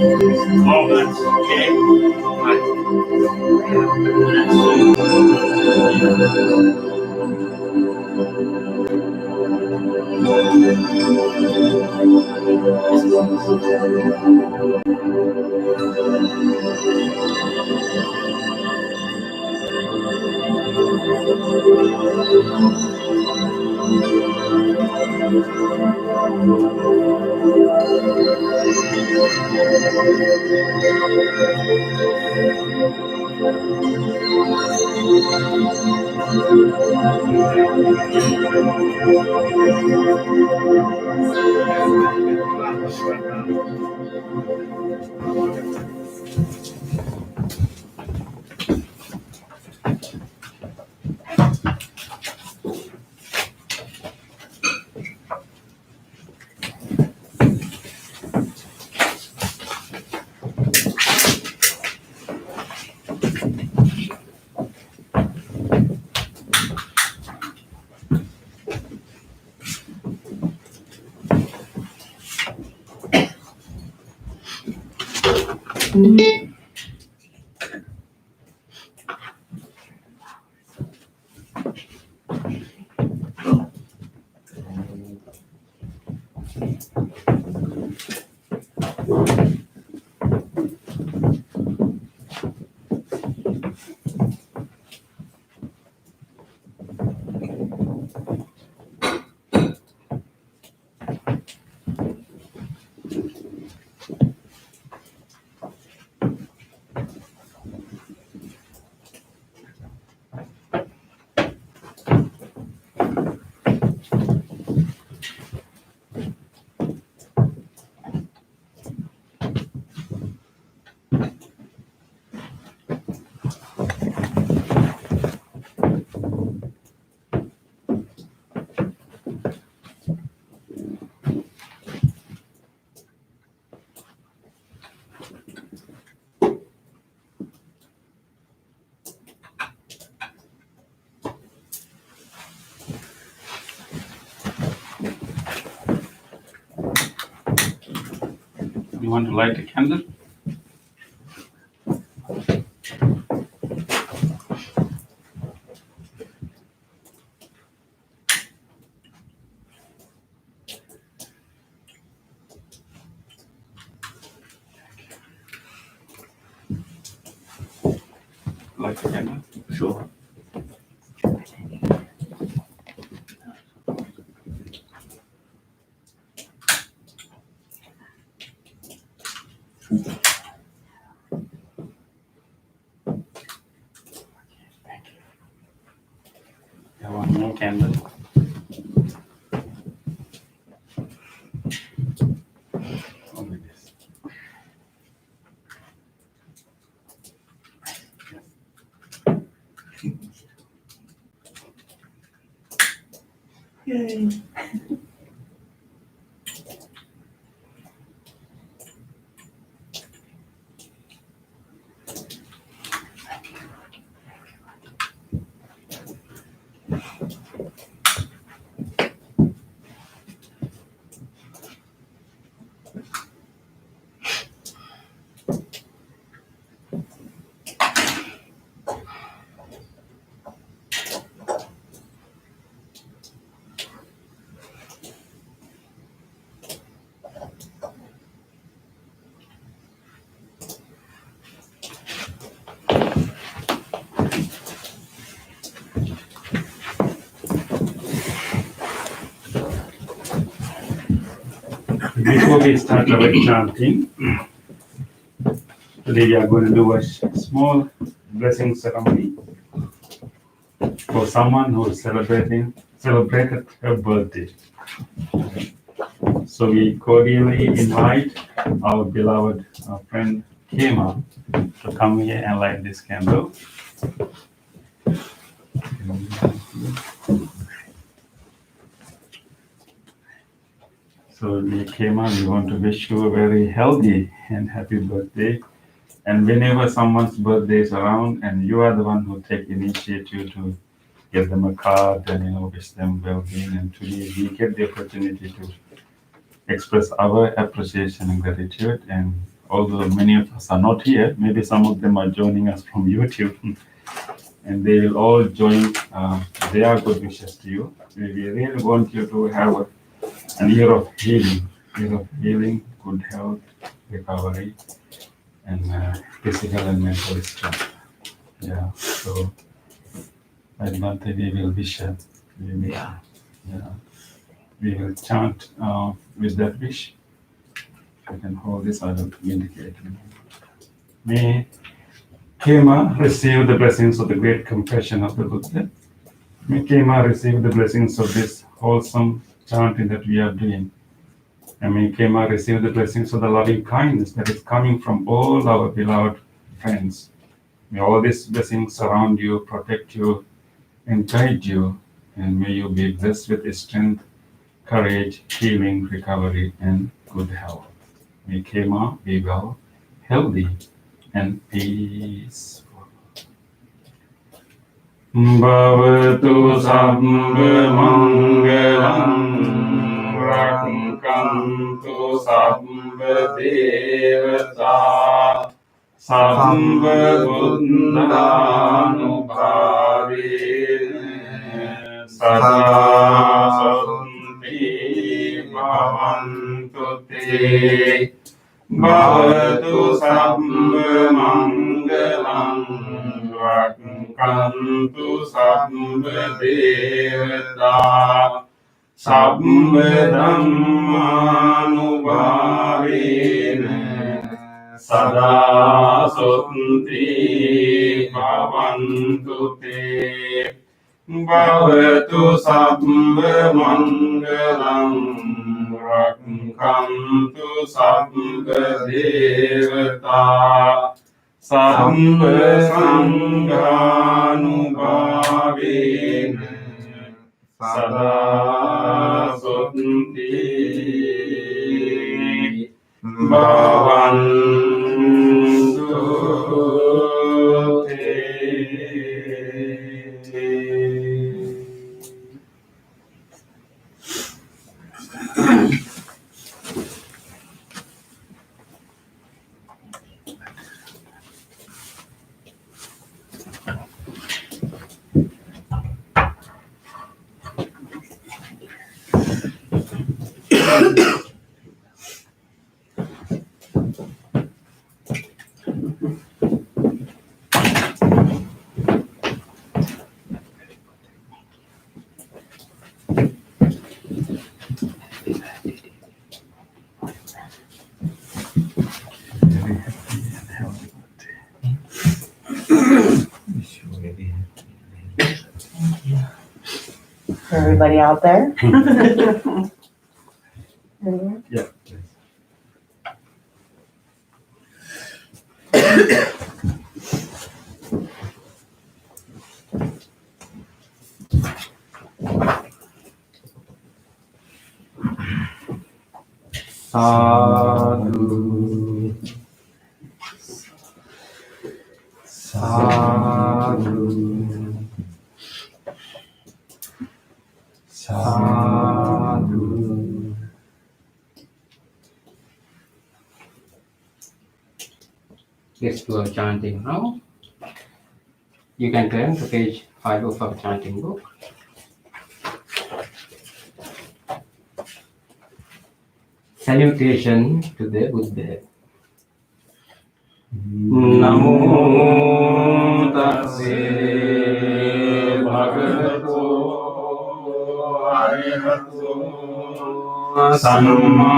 Oh, that's okay. You want to light a candle? Light a candle? Sure. Thank you. I want more candle. Only this. Yay. Before we start our chanting, today we are going to do a small blessing ceremony for someone who is celebrated her birthday. So we cordially invite our beloved friend Kema to come here and light this candle. So Kema, we want to wish you a very healthy and happy birthday. And whenever someone's birthday is around, and you are the one who take initiative to give them a card and wish them well-being, and today we get the opportunity to express our appreciation and gratitude, and although many of us are not here, maybe some of them are joining us from YouTube, and they will all join their good wishes to you. We really want you to have an year of healing, good health, recovery, and physical and mental strength. Yeah, so by Bhante we will wish her. We will chant with that wish. You can hold this, I will indicate. May Kema receive the blessings of the great compassion of the Buddha. May Kema receive the blessings of this wholesome chanting that we are doing. And may Kema receive the blessings of the loving kindness that is coming from all our beloved friends. May all these blessings surround you, protect you, and guide you. And may you be blessed with strength, courage, healing, recovery, and good health. May Kema be well, healthy, and peaceful. Bhavatu sabba mangalam rakkantu sabba devata sabba buddhanubhavena sada sunti bhavantu te. Bhavatu sabba mangalam rakkantu sabba devata sabba dhammanubhavena sada sunti bhavantu te. Bhavatu sabba mangalam rakkantu sabba devata sabba sanghanubhavena sada sunti bhavantu te. For everybody out there. Yeah. Sadhu, sadhu, sadhu. Let's do our chanting now. You can turn to page 5 of our chanting book. Salutation to the Buddha. Namo tassa bhagavato arahato samma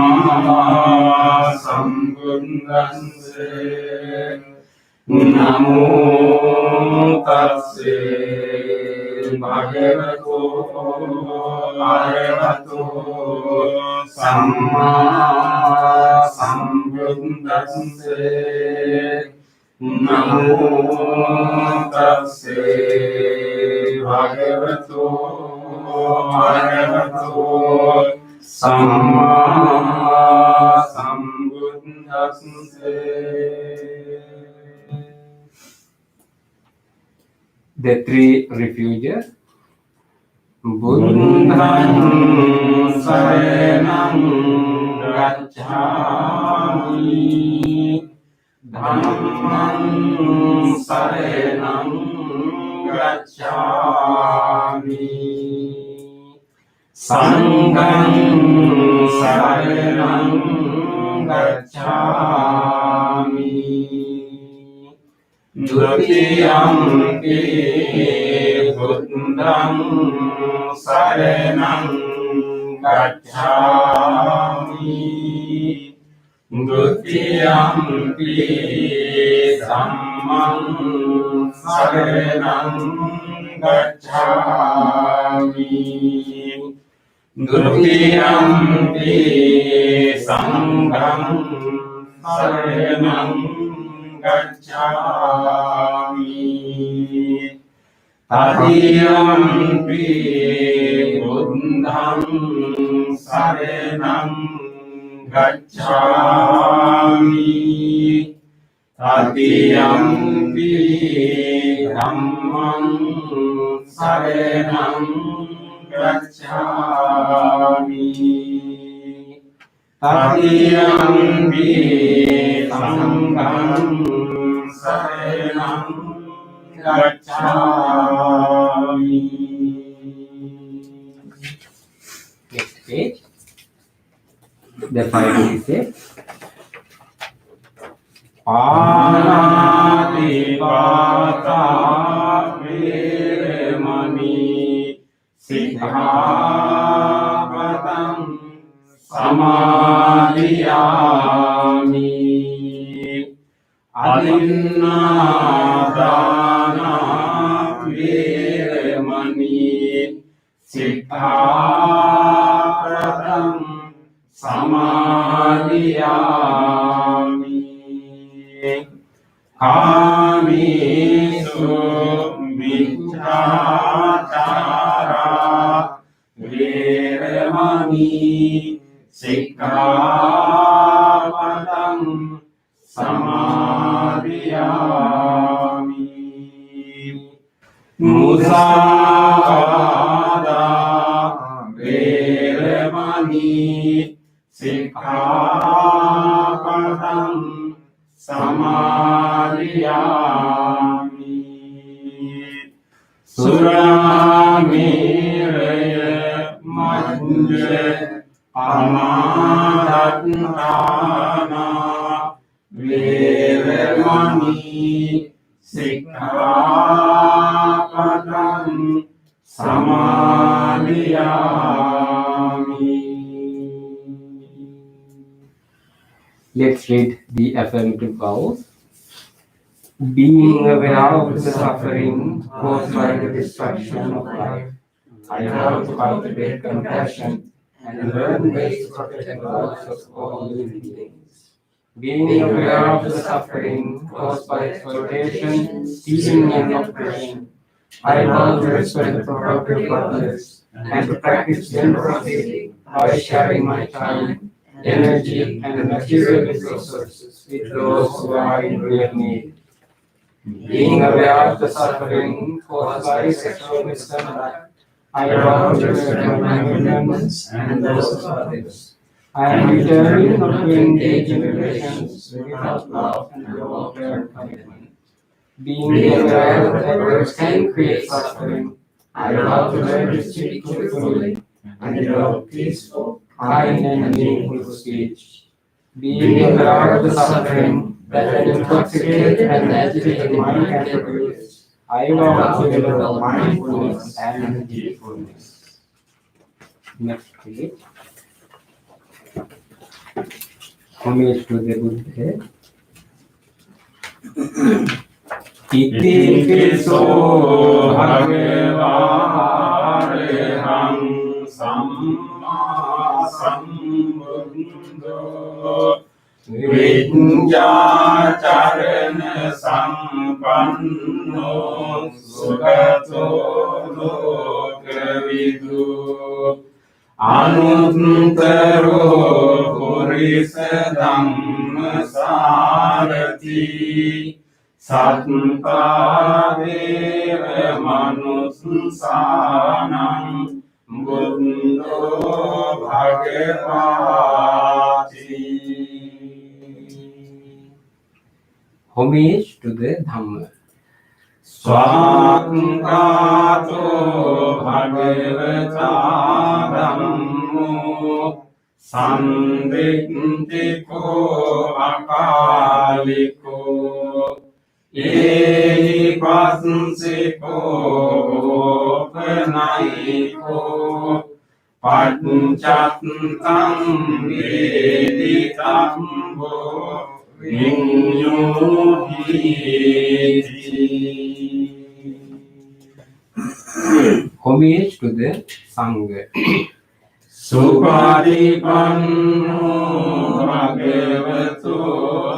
sambuddhassa. Namo tassa bhagavato arahato samma sambuddhassa. Namo tassa bhagavato arahato samma sambuddhassa. The three refuges. Buddham saranam gacchami Dhammam saranam gacchami. Sangham saranam gacchami. Dutiyampi buddham saranam gacchami. Dutiyampi dhammam saranam gacchami. Dutiyampi sangham saranam gacchami. Tatiyampi buddham saranam gacchami. Tatiyampi dhammam saranam gacchami. Tatiyampi sangham saranam gacchami. Next page. The 586. Panatipata viremani sikkhapatam samadhiyami. Adinnādāna viremani sikkhapatam samadhiyami. Kāmesu micchācārā viremani sikkhapatam samadhiyami. Musāvādā viremani sikkhapatam samadhiyami. Suramēraya majja pamādattāna viremani sikkhapatam samadhiyami. Let's read the affirmative vows. Being aware of the suffering caused by the destruction of life, I vow to cultivate compassion and learn ways to protect the lives of all living beings. Being aware of the suffering caused by exploitation, stealing, and oppression, I vow to respect the property of others and to practice generosity by sharing my time, energy, and material resources with those who are in real need. Being aware of the suffering caused by sexual misconduct, I vow to respect my commitments and those of others. I am determined not to engage in relations without love and long-term commitment. Being aware that words can create suffering, I vow to learn to speak truthfully and develop peaceful, kind, and meaningful speech. Being aware of the suffering that an intoxicated and agitated mind can produce, I vow to develop mindfulness and heedfulness. Next page. Homage to the Buddha. Iti piso bhagavāreham samma sambuddho vidyācarana sampanno sugato lokavidu anuttaro purisa dhamma sārati sattva deva manusānaṁ buddho bhagavāti. homage to the Dhamma. Swakato Bhagavata Dhammo Sandintiko Akaliko Ehipansiko Panaiko Panchattam Veditambo Homage to the Sangha. Supadipanno Bhagavato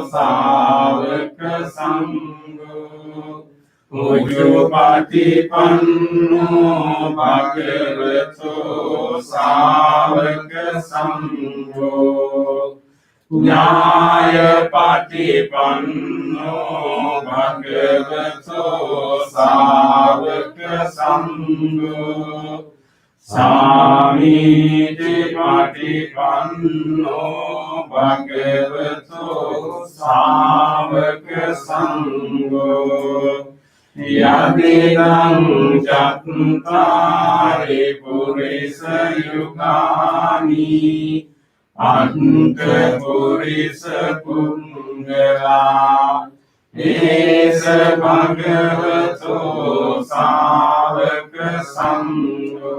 Savaka Sangho Ujjupatipanno Bhagavato Savaka Sangho Nyaya Patipanno Bhagavato Savaka Sangho Samiti Patipanno Bhagavato Savaka Sangho Yadidam Chattari Purisa Yugani Anta Purisa Pungala Esa Bhagavato Savaka Sangho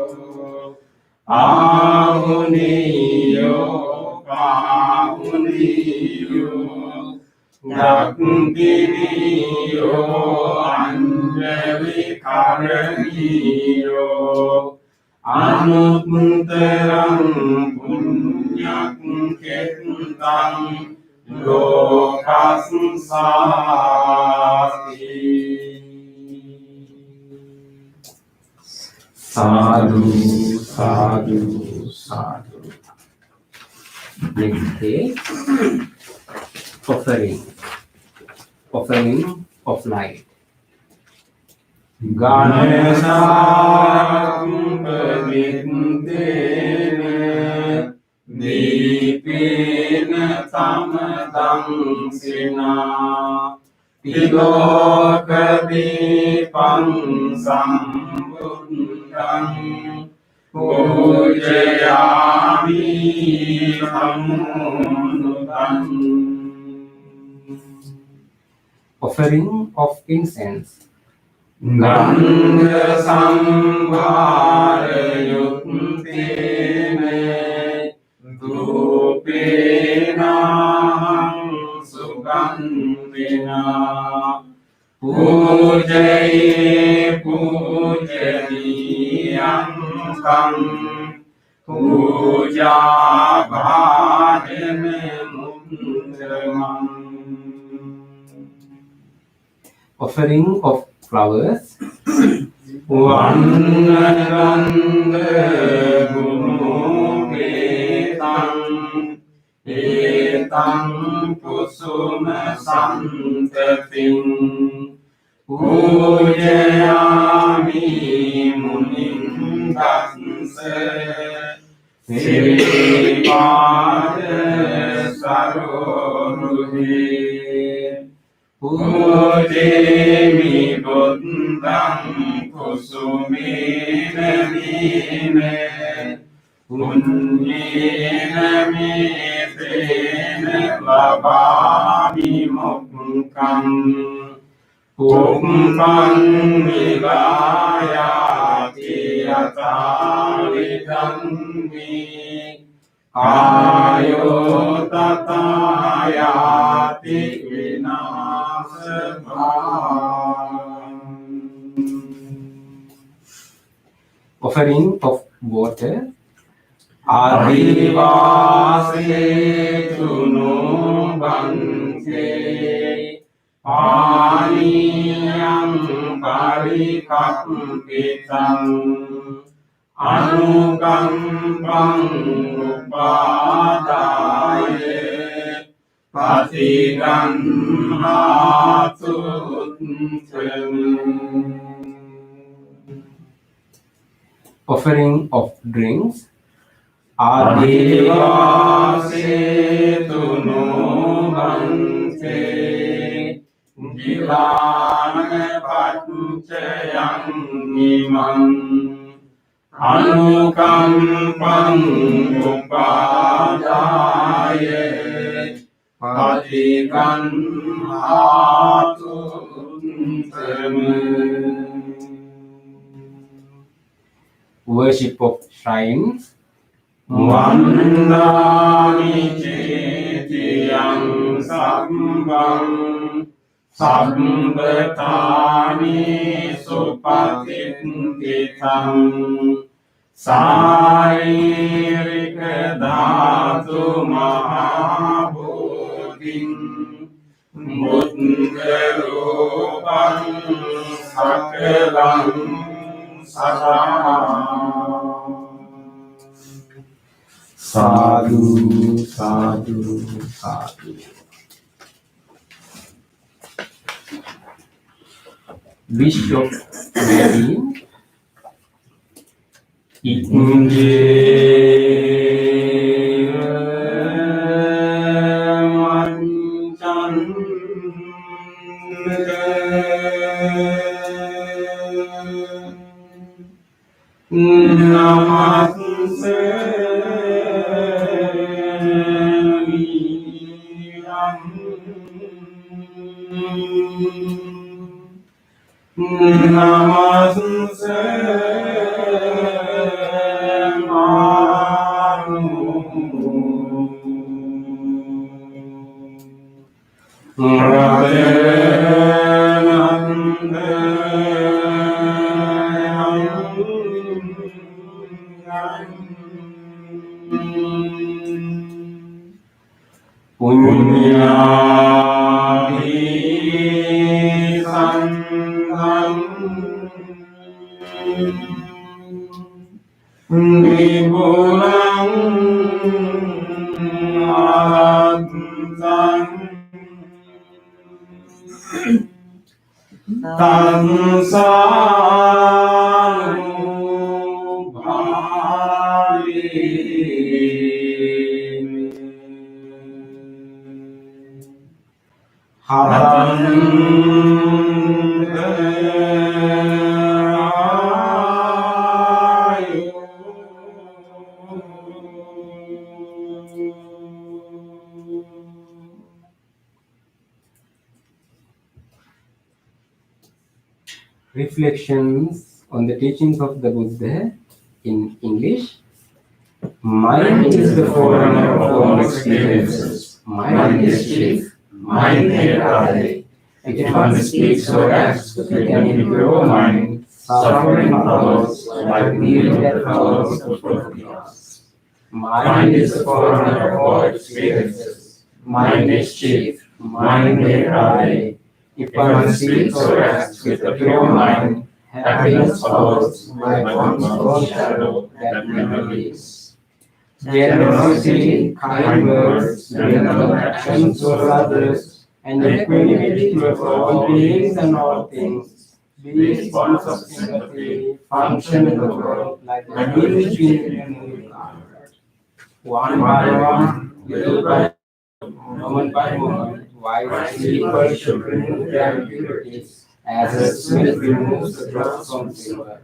Ahuniyo Pahuniyo Dakiniyo Anjali Karaniyo Anutteram Punyak Ketam Lokasansati Sadhu, sadhu, sadhu. Next day, offering. Offering of light. Ganesam Padintene Dipena Tamadam Sina Tilokadipam Sambuddham Pujayami Samunudam. Offering of incense. Gandha Sambhara Yuktene Dhupena Sugandhina Pujaye Pujaniyam Tam Puja Bhajane Mundramam. Offering of flowers. Vannagandha Gunopetam Etam Kusuma Santatim Pujayami Munim Tansa Siripada Saroruhe Pujemi Buddham Kusumena Nime Punyena Metena Labami Mukam Pumpam Nilayati Atalidanmi Ayo Tatayati Offering of water. Adivase tuno bante Paniyam parikappitam Anukampam upadaye Patiganhatu Offering of drinks. Adivase tuno bante නිරාණ පච්චයං ඉමං අනුකම්පං උපාදාය පටිගන්හාතු Worship of shrines. වන්දාමි චේතියං සම්බං සම්බතානි සුපතිත්තිතං සායිරික ධාතු මහාභූතින් බුද්ධ රූපං සකලං සදා Sadhu, sadhu, sadhu. Wish of well-being. Reflections on the teachings of the Buddha in English. Mind is the forerunner of all experiences. Mind is chief. Mind made I. If one speaks or acts with an impure mind, suffering follows like the that follows the chaos. Mind is the forerunner of all experiences. Mind is chief. Mind made I. If one speaks or acts with a pure mind, happiness follows like one's own shadow that never leaves. Generosity, kind words, gentle actions for others, and equanimity toward all beings and all things. These bonds of sympathy function in the world like a huge being in a moving art. One by one, little by moment by moment, wise people should remove their impurities as a smith removes the dross from silver.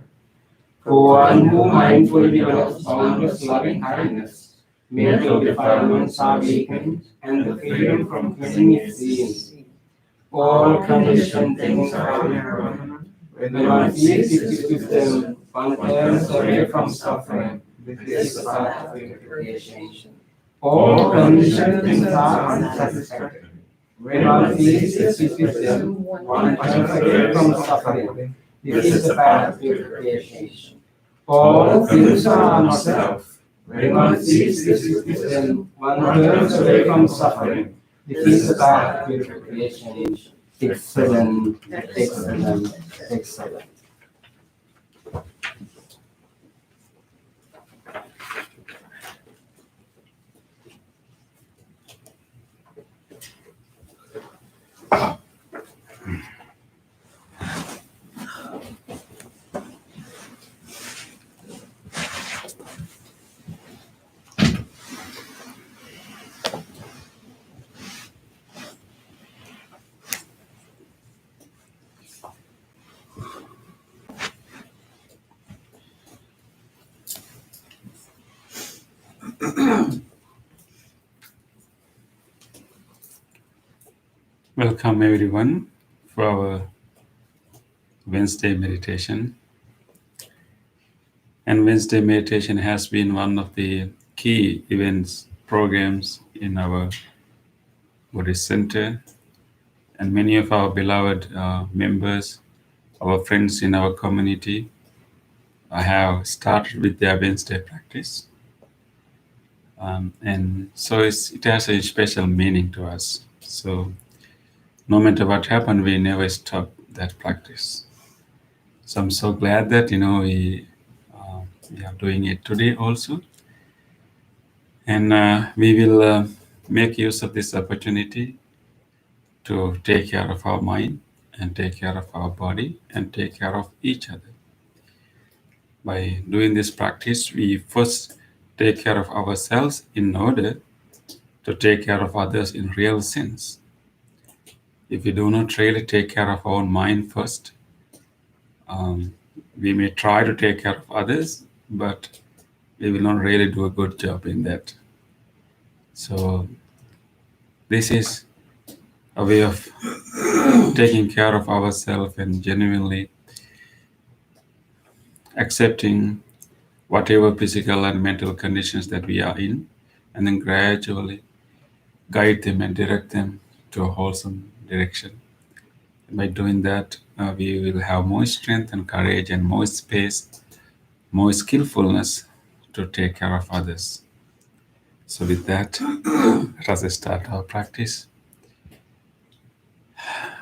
For one who mindfully develops boundless loving kindness, mental defilements are weakened and the freedom from killing is seen. All conditioned things are impermanent. When one feels it with them, one turns away from suffering. This is the path of purification. All conditioned things are unsatisfactory. When one feels it with them, one turns away from suffering. This is the path of purification. All things are not self. When one feels it with them, one turns away from suffering. This is the path of purification. Excellent, excellent, excellent. Welcome everyone for our Wednesday meditation. And Wednesday meditation has been one of the key events, programs in our Buddhist Center. And many of our beloved members, our friends in our community, have started with their Wednesday practice. And so it has a special meaning to us. So no matter what happened, we never stop that practice. So I'm so glad that we are doing it today also, and we will make use of this opportunity to take care of our mind and take care of our body and take care of each other. By doing this practice, we first take care of ourselves in order to take care of others in real sense. If we do not really take care of our own mind first, we may try to take care of others, but we will not really do a good job in that. So this is a way of taking care of ourselves and genuinely accepting whatever physical and mental conditions that we are in, and then gradually guide them and direct them to a wholesome direction. By doing that, we will have more strength and courage and more space, more skillfulness to take care of others. So with that, let us start our practice.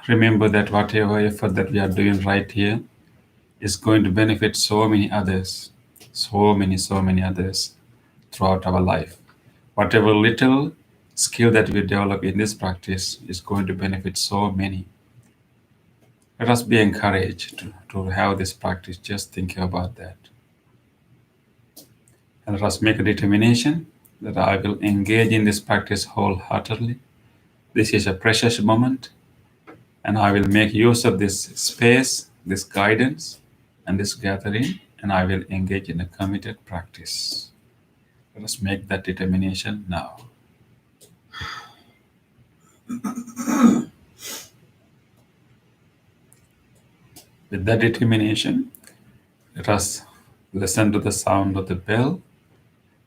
Remember that whatever effort that we are doing right here is going to benefit so many others, so many others throughout our life. Whatever little skill that we develop in this practice is going to benefit so many. Let us be encouraged to have this practice, just thinking about that. And let us make a determination that I will engage in this practice wholeheartedly. This is a precious moment, and I will make use of this space, this guidance, and this gathering, and I will engage in a committed practice. Let us make that determination now. With that determination, let us listen to the sound of the bell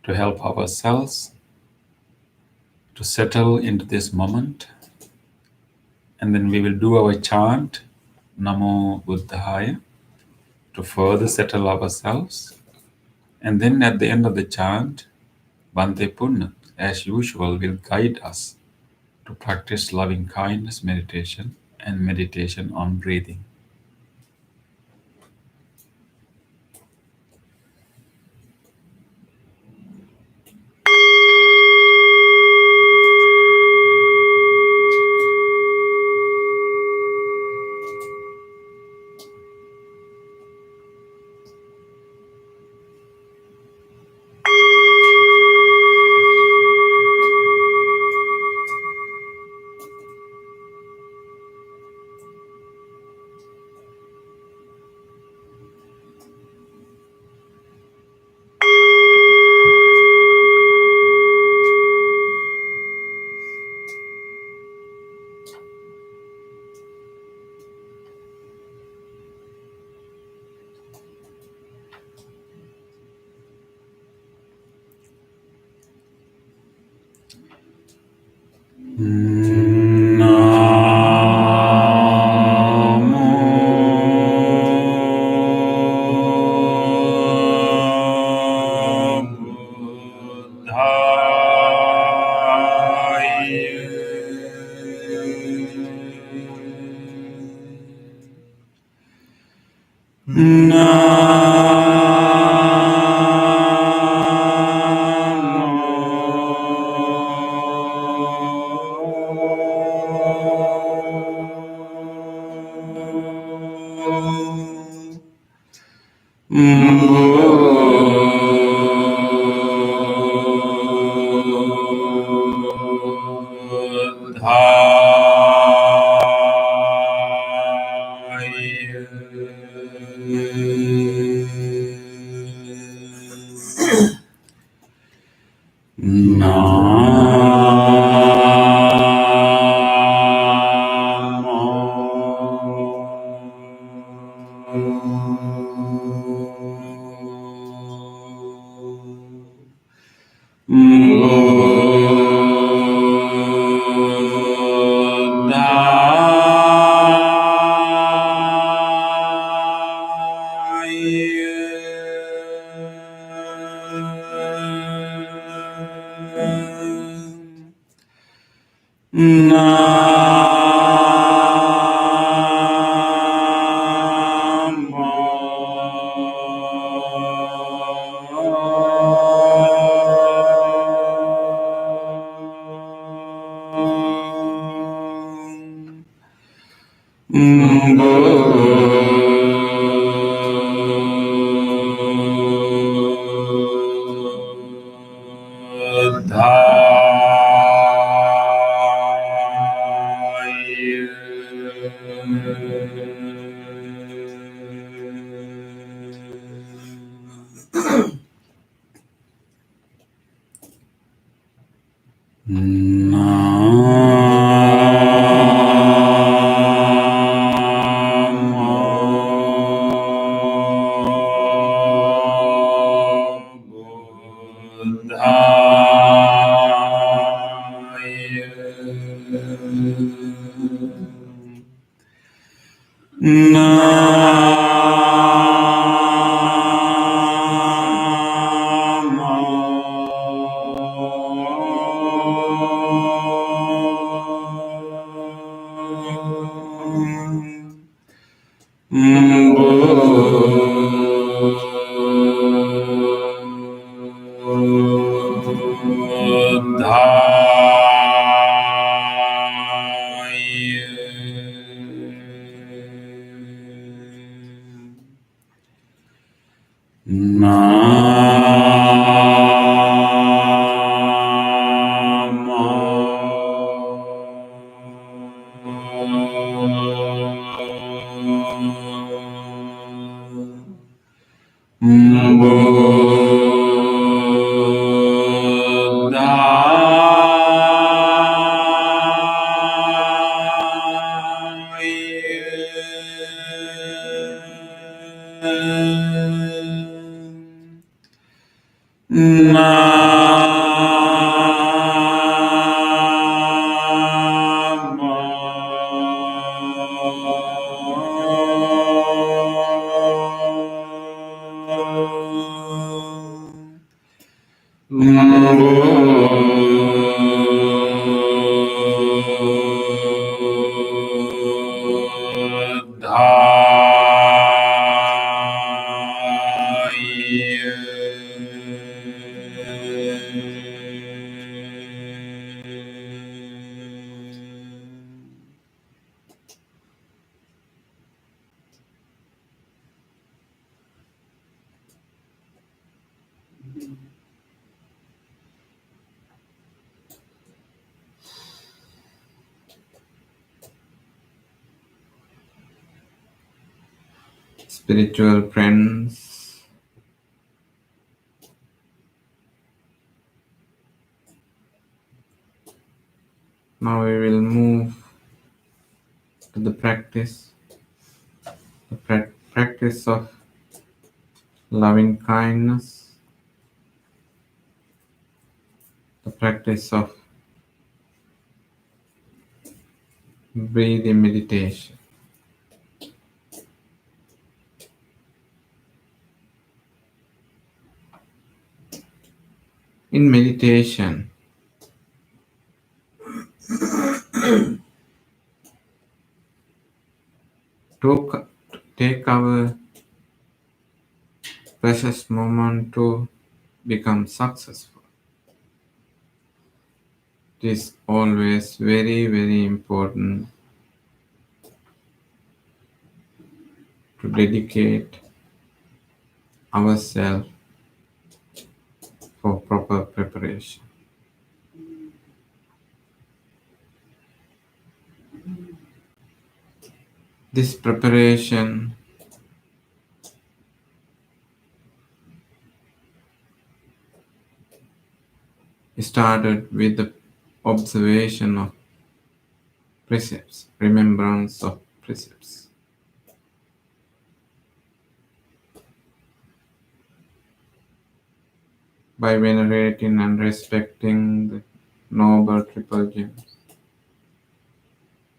to help ourselves to settle into this moment. And then we will do our chant, Namo Buddhaya, to further settle ourselves. And then at the end of the chant, Bhante Punna, as usual, will guide us to practice loving kindness meditation and meditation on breathing. Spiritual friends, now we will move to the practice, practice of loving kindness, the practice of breathing meditation. In meditation, to take our precious moment to become successful. It is always very, very important to dedicate ourselves for proper preparation. This preparation started with the observation of precepts, remembrance of precepts. By venerating and respecting the noble triple gems.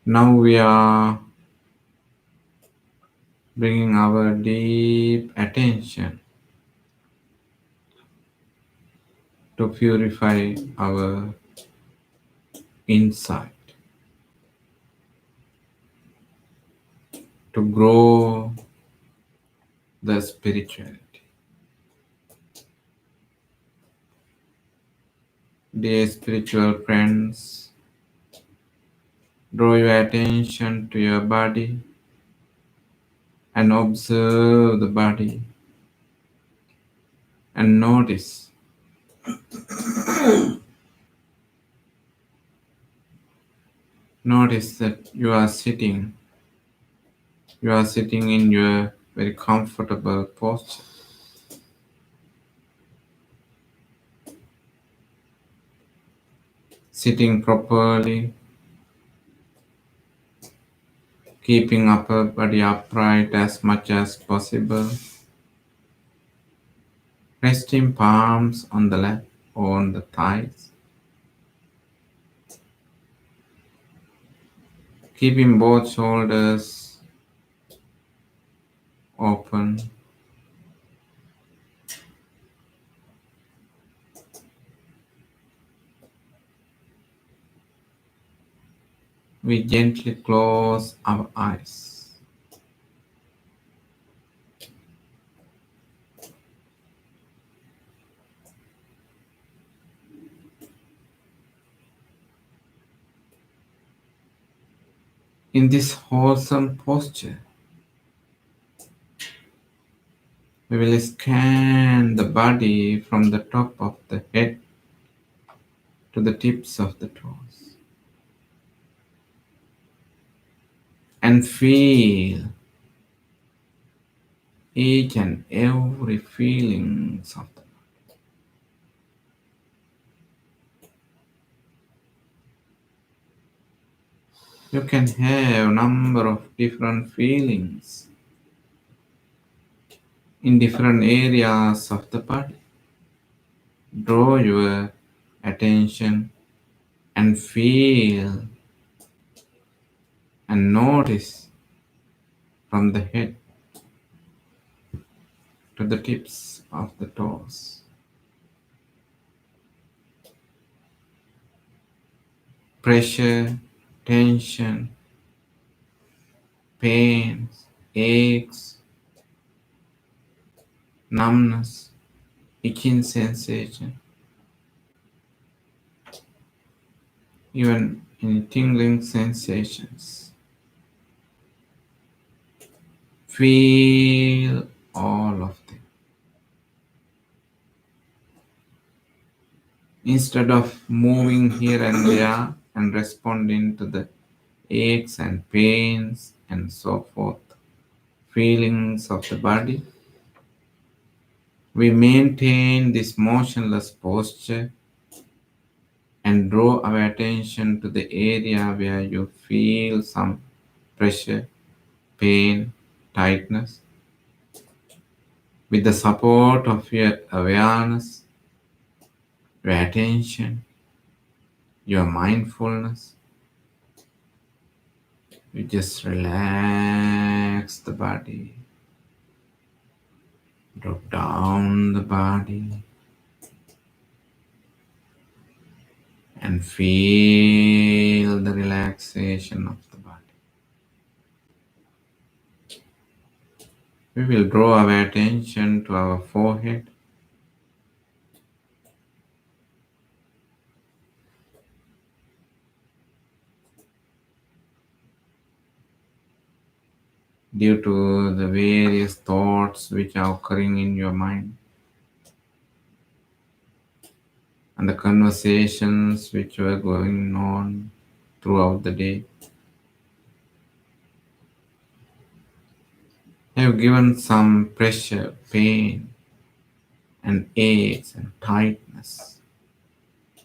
Now we are bringing our deep attention to purify our insight, to grow the spirituality. Dear spiritual friends, Draw your attention to your body and observe the body and notice. Notice that you are sitting. You are sitting in your very comfortable posture. Sitting properly, keeping upper body upright as much as possible. Resting palms on the lap or on the thighs. Keeping both shoulders open. We gently close our eyes. In this wholesome posture, we will scan the body from the top of the head to the tips of the toes and feel each and every feelings of the body. You can have a number of different feelings in different areas of the body. Draw your attention and feel and notice from the head to the tips of the toes. Pressure, tension, pains, aches, numbness, itching sensation, even any tingling sensations. Feel all of them. Instead of moving here and there and responding to the aches and pains and so forth, feelings of the body, we maintain this motionless posture and draw our attention to the area where you feel some pressure, pain, tightness. With the support of your awareness, your attention, your mindfulness, you just relax the body, drop down the body, and feel the relaxation of the body. We will draw our attention to our forehead. Due to the various thoughts which are occurring in your mind and the conversations which were going on throughout the day, have given some pressure, pain, and aches and tightness,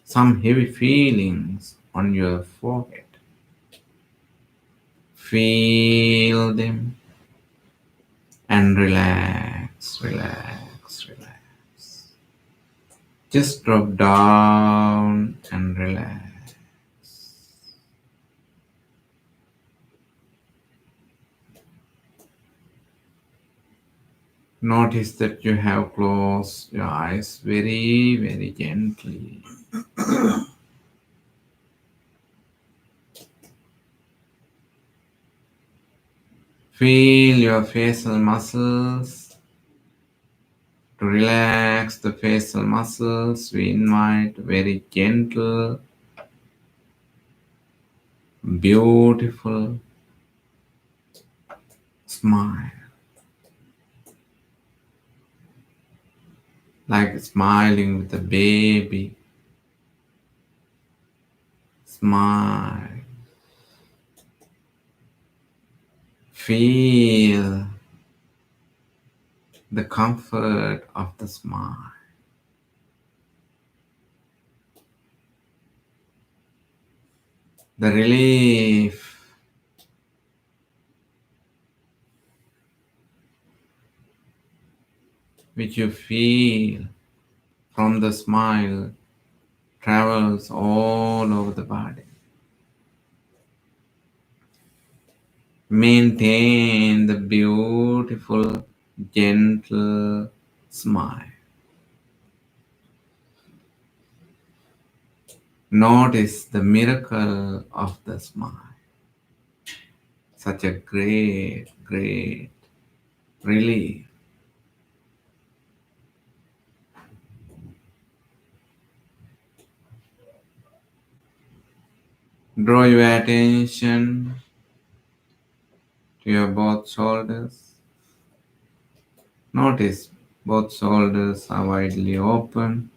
some heavy feelings on your forehead. Feel them and relax, relax, relax. Just drop down and relax. Notice that you have closed your eyes very, very gently. Feel your facial muscles. To relax the facial muscles, we invite very gentle beautiful smile, like smiling with a baby. Smile. Feel the comfort of the smile. The relief which you feel from the smile travels all over the body. Maintain the beautiful, gentle smile. Notice the miracle of the smile. Such a great, great relief. Draw your attention to your both shoulders. Notice both shoulders are widely open.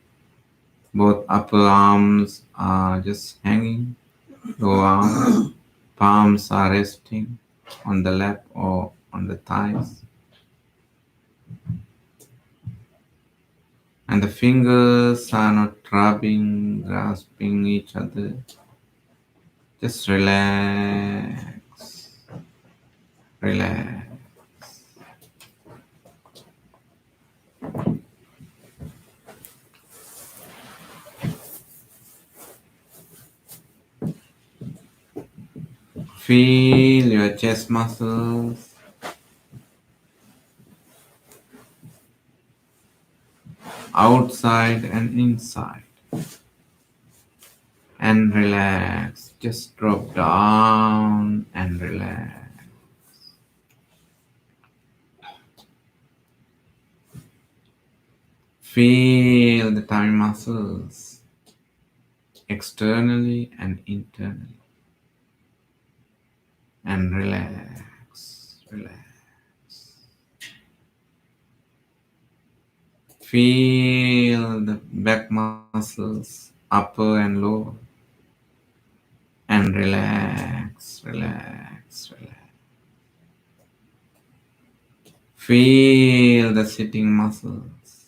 Both upper arms are just hanging. Lower arms, palms are resting on the lap or on the thighs. And the fingers are not rubbing, grasping each other. Just relax, relax. Feel your chest muscles outside and inside. And relax. Just drop down and relax. Feel the tummy muscles externally and internally. And relax, relax. Feel the back muscles, upper and lower. And relax, relax, relax. Feel the sitting muscles.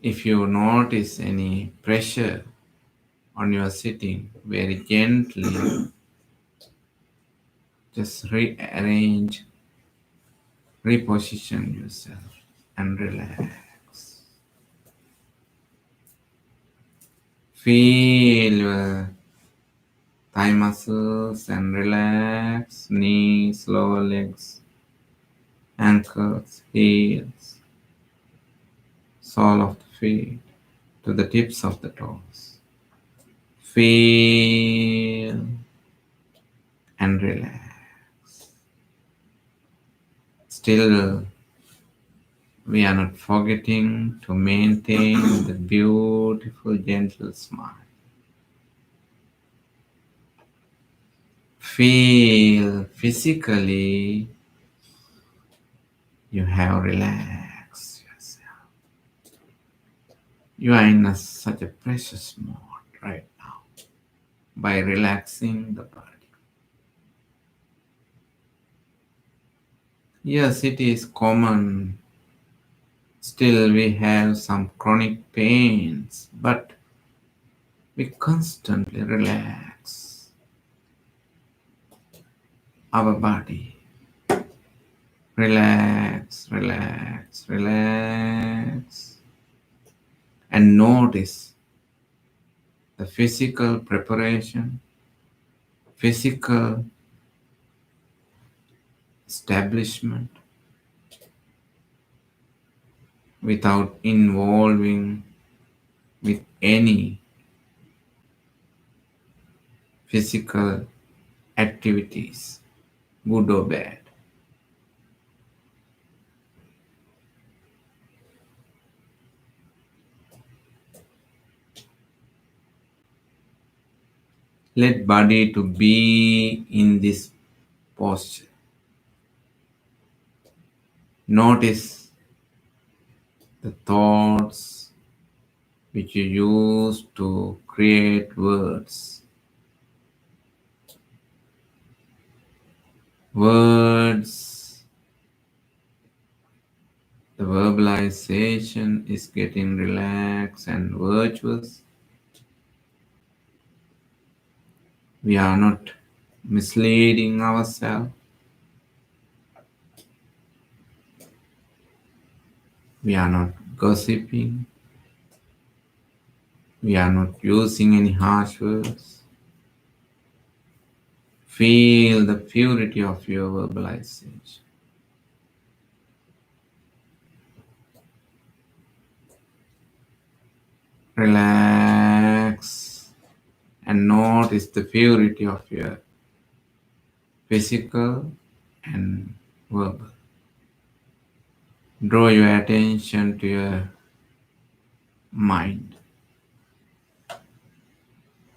If you notice any pressure on your sitting, very gently just rearrange, reposition yourself and relax. Feel your thigh muscles and relax, knees, lower legs, ankles, heels, sole of the feet to the tips of the toes. Feel and relax. Still, we are not forgetting to maintain the beautiful, gentle smile. Feel physically you have relaxed yourself. You are in such a precious mode right now by relaxing the body. Yes, it is common. Still, we have some chronic pains, but we constantly relax our body. Relax, relax, relax. And notice the physical preparation, physical establishment without involving with any physical activities, good or bad. Let body to be in this posture. Notice the thoughts which you use to create words. Words, the verbalization is getting relaxed and virtuous. We are not misleading ourselves. We are not gossiping. We are not using any harsh words. Feel the purity of your verbalization. Relax and notice the purity of your physical and verbal. Draw your attention to your mind.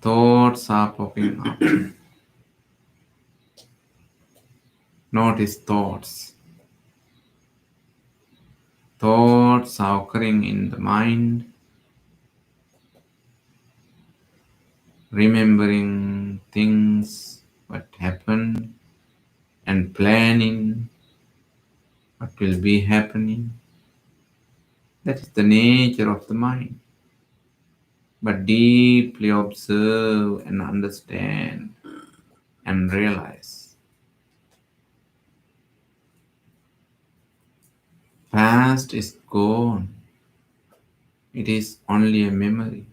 Thoughts are popping up. Notice thoughts. Thoughts are occurring in the mind. Remembering things, what happened, and planning what will be happening. That is the nature of the mind. But deeply observe and understand and realize. Past is gone. It is only a memory.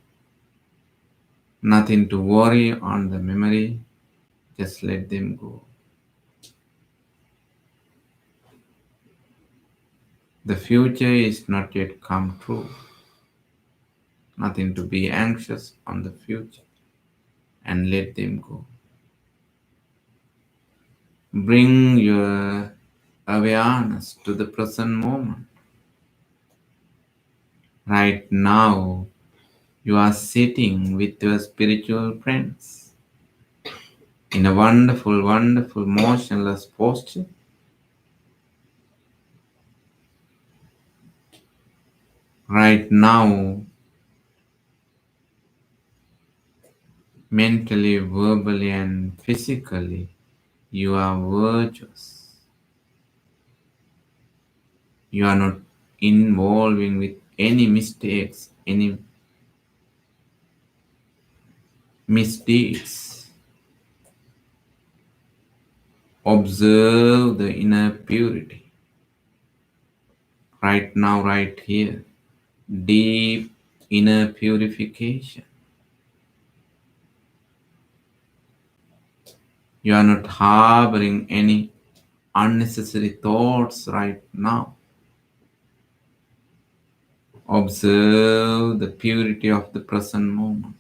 Nothing to worry on the memory. Just let them go. The future is not yet come true. Nothing to be anxious on the future. And let them go. Bring your awareness to the present moment. Right now, you are sitting with your spiritual friends in a wonderful, wonderful, motionless posture. Right now, mentally, verbally, and physically, you are virtuous. You are not involving with any mistakes, any misdeeds. Observe the inner purity. Right now, right here. Deep inner purification. You are not harboring any unnecessary thoughts right now. Observe the purity of the present moment.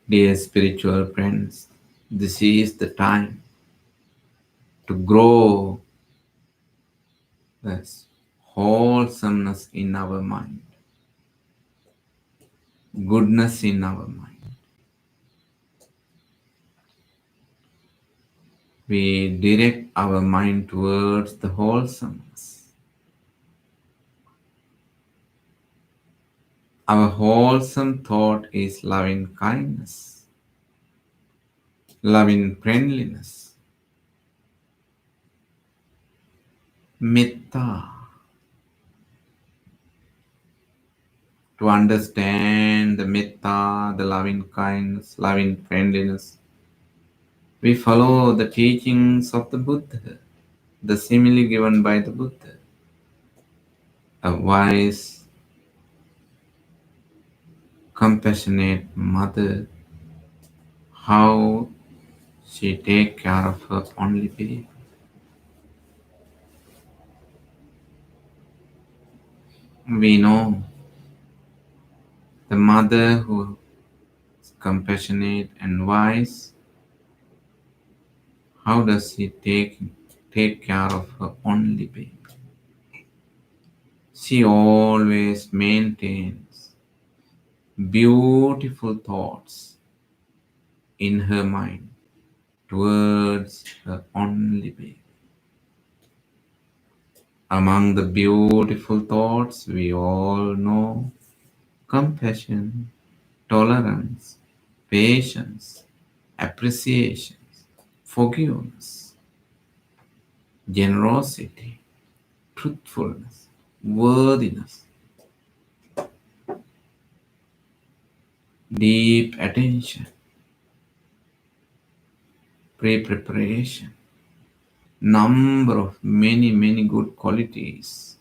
Dear spiritual friends, this is the time to grow this wholesomeness in our mind, goodness in our mind. We direct our mind towards the wholesomeness. Our wholesome thought is loving kindness, loving friendliness, metta. To understand the metta, the loving kindness, loving friendliness, we follow the teachings of the Buddha, the simile given by the Buddha. A wise, compassionate mother, how she take care of her only baby. We know the mother who is compassionate and wise, how does she take care of her only baby? She always maintains beautiful thoughts in her mind towards her only baby. Among the beautiful thoughts we all know compassion, tolerance, patience, appreciation, forgiveness, generosity, truthfulness, worthiness, deep attention, pre-preparation, number of many good qualities.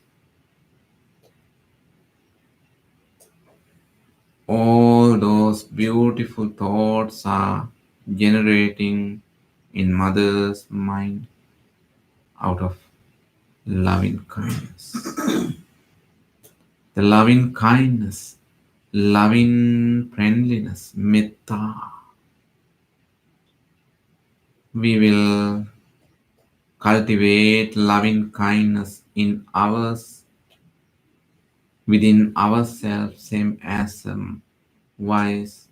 All those beautiful thoughts are generating in mother's mind out of loving kindness. The loving kindness, loving friendliness, metta. We will cultivate loving kindness in ours, within ourselves, same as a wise,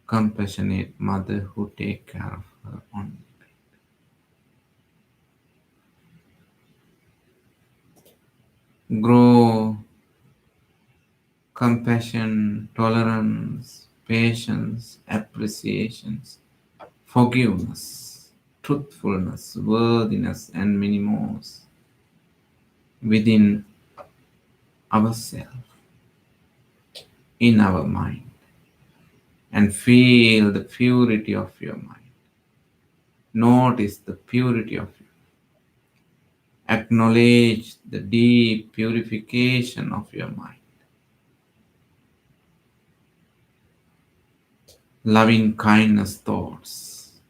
compassionate mother who take care of her own. Grow compassion, tolerance, patience, appreciations, forgiveness, truthfulness, worthiness, and many more within ourselves, in our mind, and feel the purity of your mind. Notice the purity of you. Acknowledge the deep purification of your mind. Loving kindness thoughts,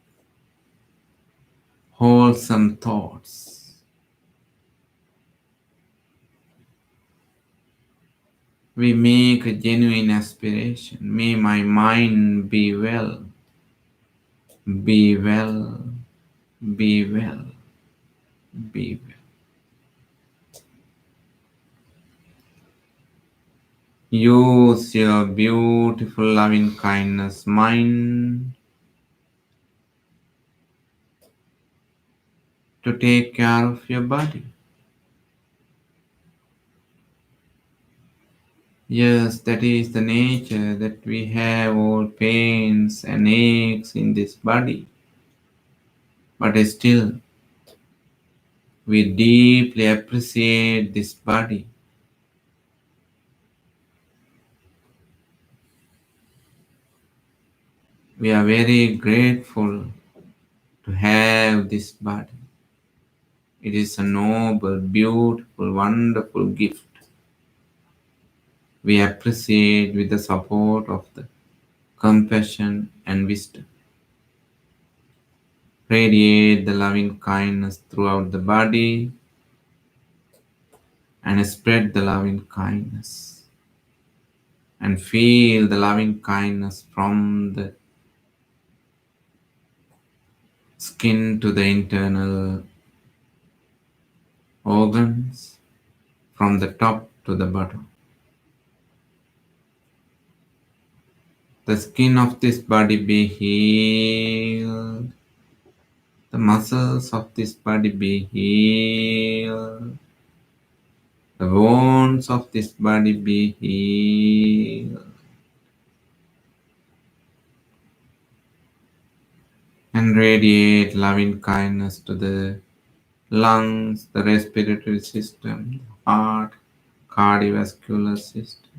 wholesome thoughts. We make a genuine aspiration. May my mind be well, be well, be well, be well. Use your beautiful loving kindness mind to take care of your body. Yes, that is the nature that we have all pains and aches in this body. But still, we deeply appreciate this body. We are very grateful to have this body. It is a noble, beautiful, wonderful gift. We appreciate with the support of the compassion and wisdom. Radiate the loving kindness throughout the body and spread the loving kindness. And feel the loving kindness from the skin to the internal organs, from the top to the bottom. The skin of this body be healed. The muscles of this body be healed. The bones of this body be healed. And radiate loving kindness to the lungs, the respiratory system, the heart, cardiovascular system.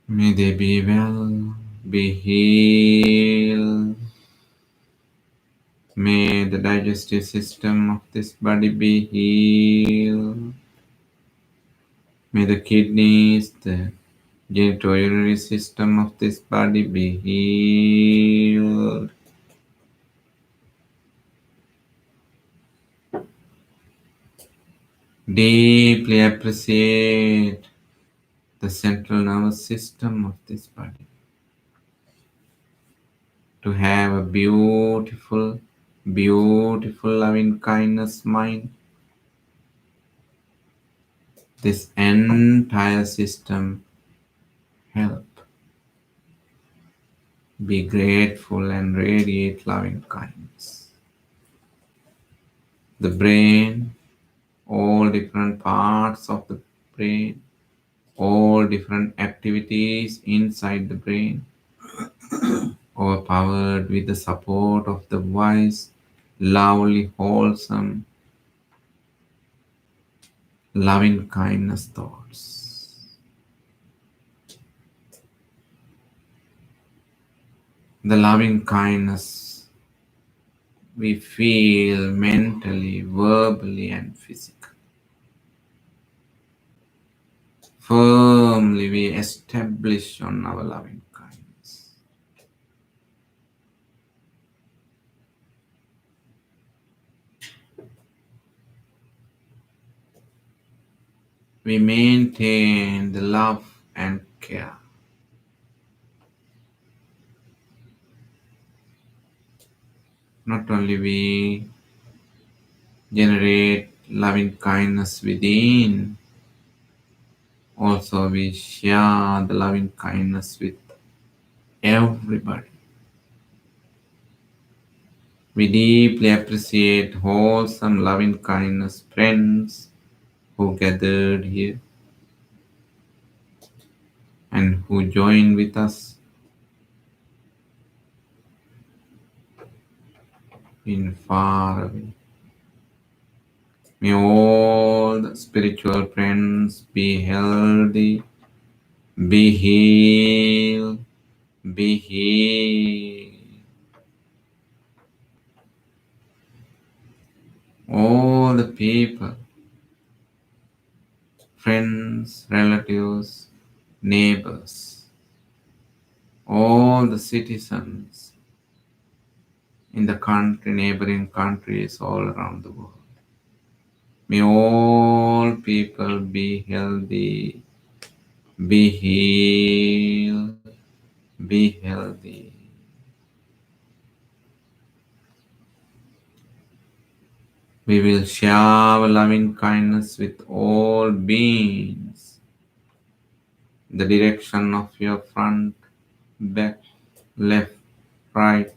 May they be well, be healed. May the digestive system of this body be healed. May the kidneys, the genitourinary system of this body be healed. Deeply appreciate the central nervous system of this body. to have a beautiful, beautiful loving kindness mind. This entire system help. Be grateful and radiate loving kindness. The brain, all different parts of the brain, all different activities inside the brain, overpowered with the support of the wise, lovely, wholesome, loving kindness thoughts. The loving kindness we feel mentally, verbally, and physically. Firmly we establish on our loving kindness. We maintain the love and care. Not only we generate loving kindness within, also we share the loving kindness with everybody. We deeply appreciate wholesome loving kindness friends who gathered here and who join with us in far away. May all the spiritual friends be healthy, be healed, be healed. All the people, friends, relatives, neighbors, all the citizens in the country, neighboring countries all around the world. May all people be healthy, be healed, be healthy. We will share our loving kindness with all beings. The direction of your front, back, left, right,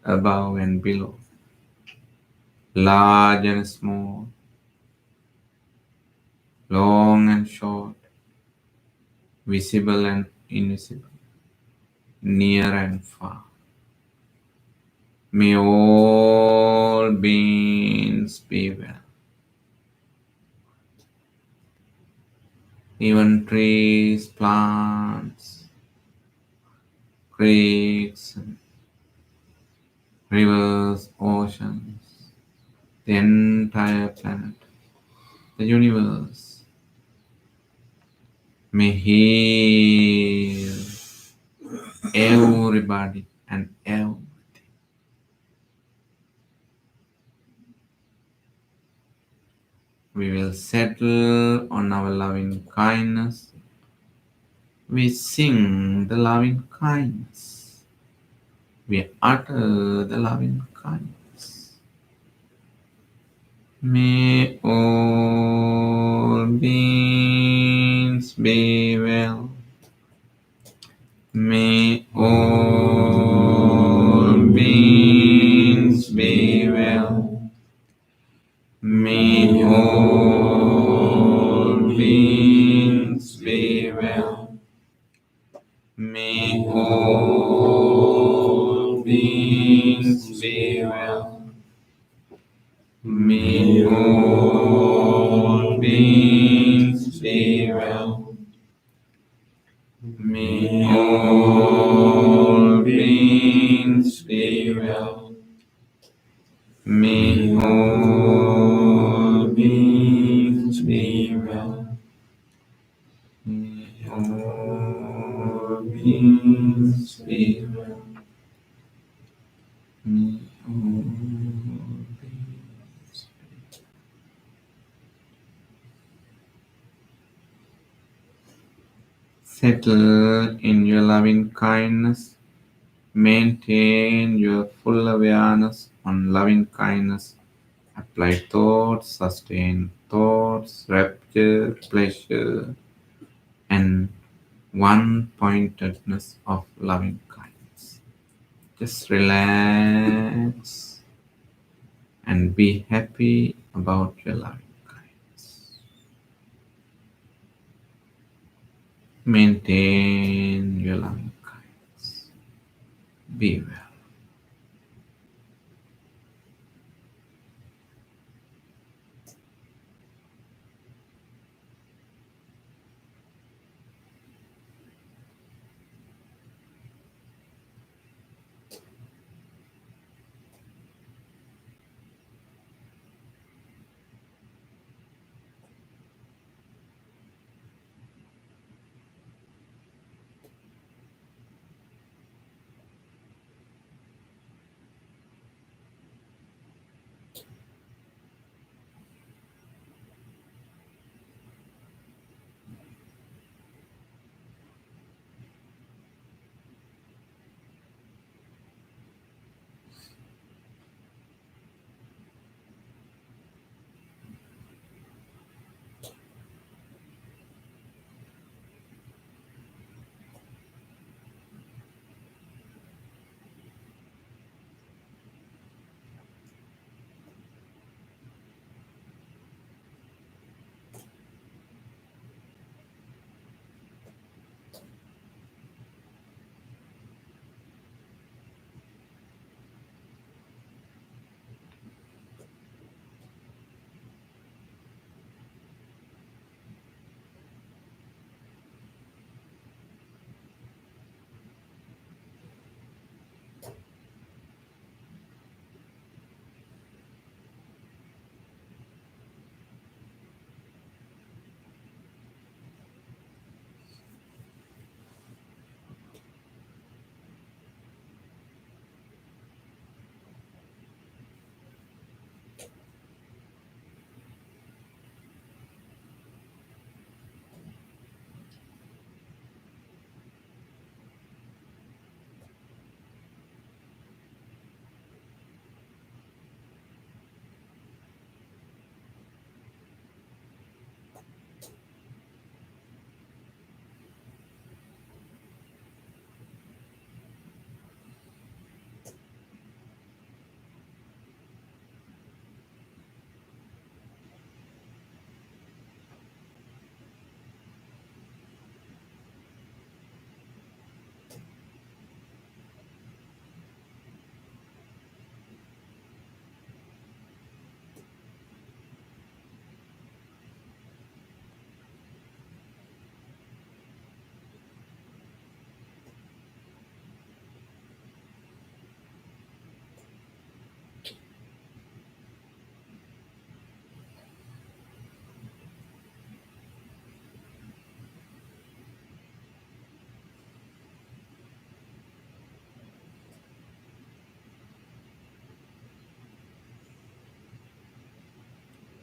above and below. Large and small, long and short, visible and invisible, near and far. May all beings be well. Even trees, plants, creeks, rivers, oceans, the entire planet, the universe may heal everybody and everything. We will settle on our loving kindness. We sing the loving kindness. We utter the loving kindness. May all beings be well. May all beings be well. May all beings be well. May all beings be well. May all beings be well. May all beings be well. May all beings be well. May all beings be well. May all beings. Settle in your loving kindness. Maintain your full awareness on loving kindness. Apply thoughts, sustain thoughts, rapture, pleasure, and one pointedness of loving kindness. Just relax and be happy about your loving kindness. Maintain your loving kindness. Be well.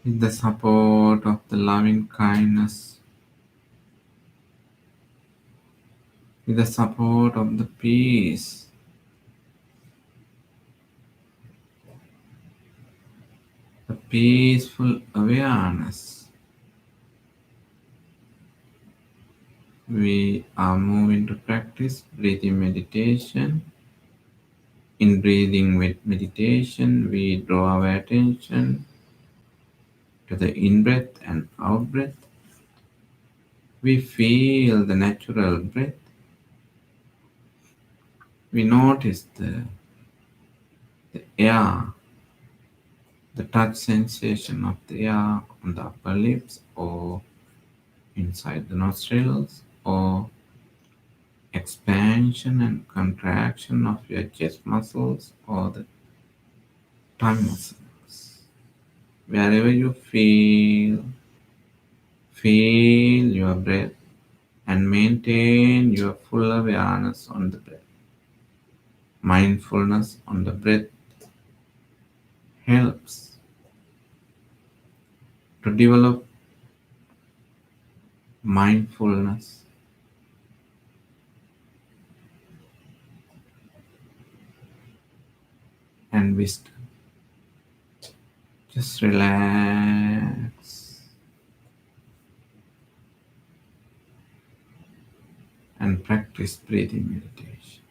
With the support of the loving kindness, with the support of the peace, the peaceful awareness, we are moving to practice breathing meditation. In breathing with meditation, we draw our attention to the in-breath and out-breath. We feel the natural breath. We notice the air, the touch sensation of the air on the upper lips or inside the nostrils, or expansion and contraction of your chest muscles or the tongue muscles. Wherever you feel your breath and maintain your full awareness on the breath. Mindfulness on the breath helps to develop mindfulness and wisdom. Just relax and practice breathing meditation.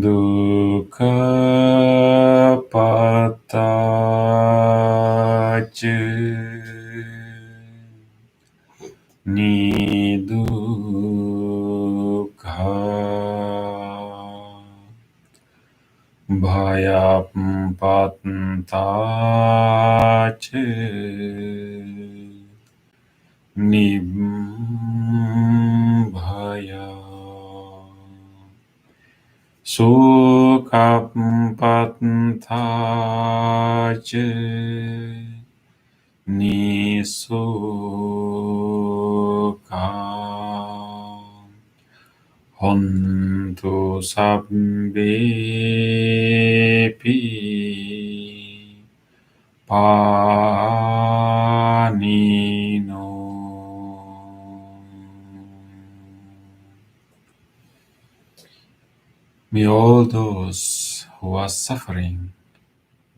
Dukkha patach nidukkha bhayapatach nibbhaya Sukhappatthach Nisoka Hontu Sabbepi Panino. May all those who are suffering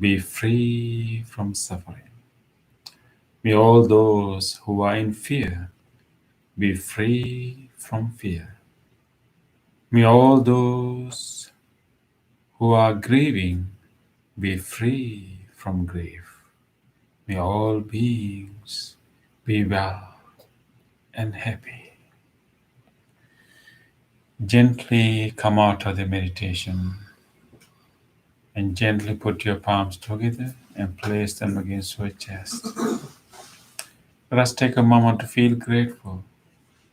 be free from suffering. May all those who are in fear be free from fear. May all those who are grieving be free from grief. May all beings be well and happy. Gently come out of the meditation and gently put your palms together and place them against your chest. Let us take a moment to feel grateful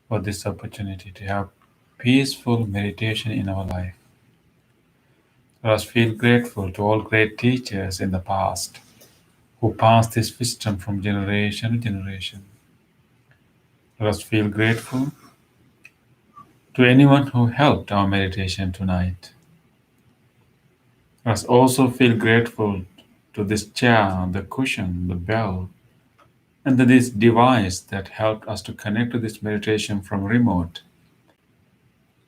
for this opportunity to have peaceful meditation in our life. Let us feel grateful to all great teachers in the past who passed this wisdom from generation to generation. Let us feel grateful to anyone who helped our meditation tonight. Let us also feel grateful to this chair, the cushion, the bell, and to this device that helped us to connect to this meditation from remote.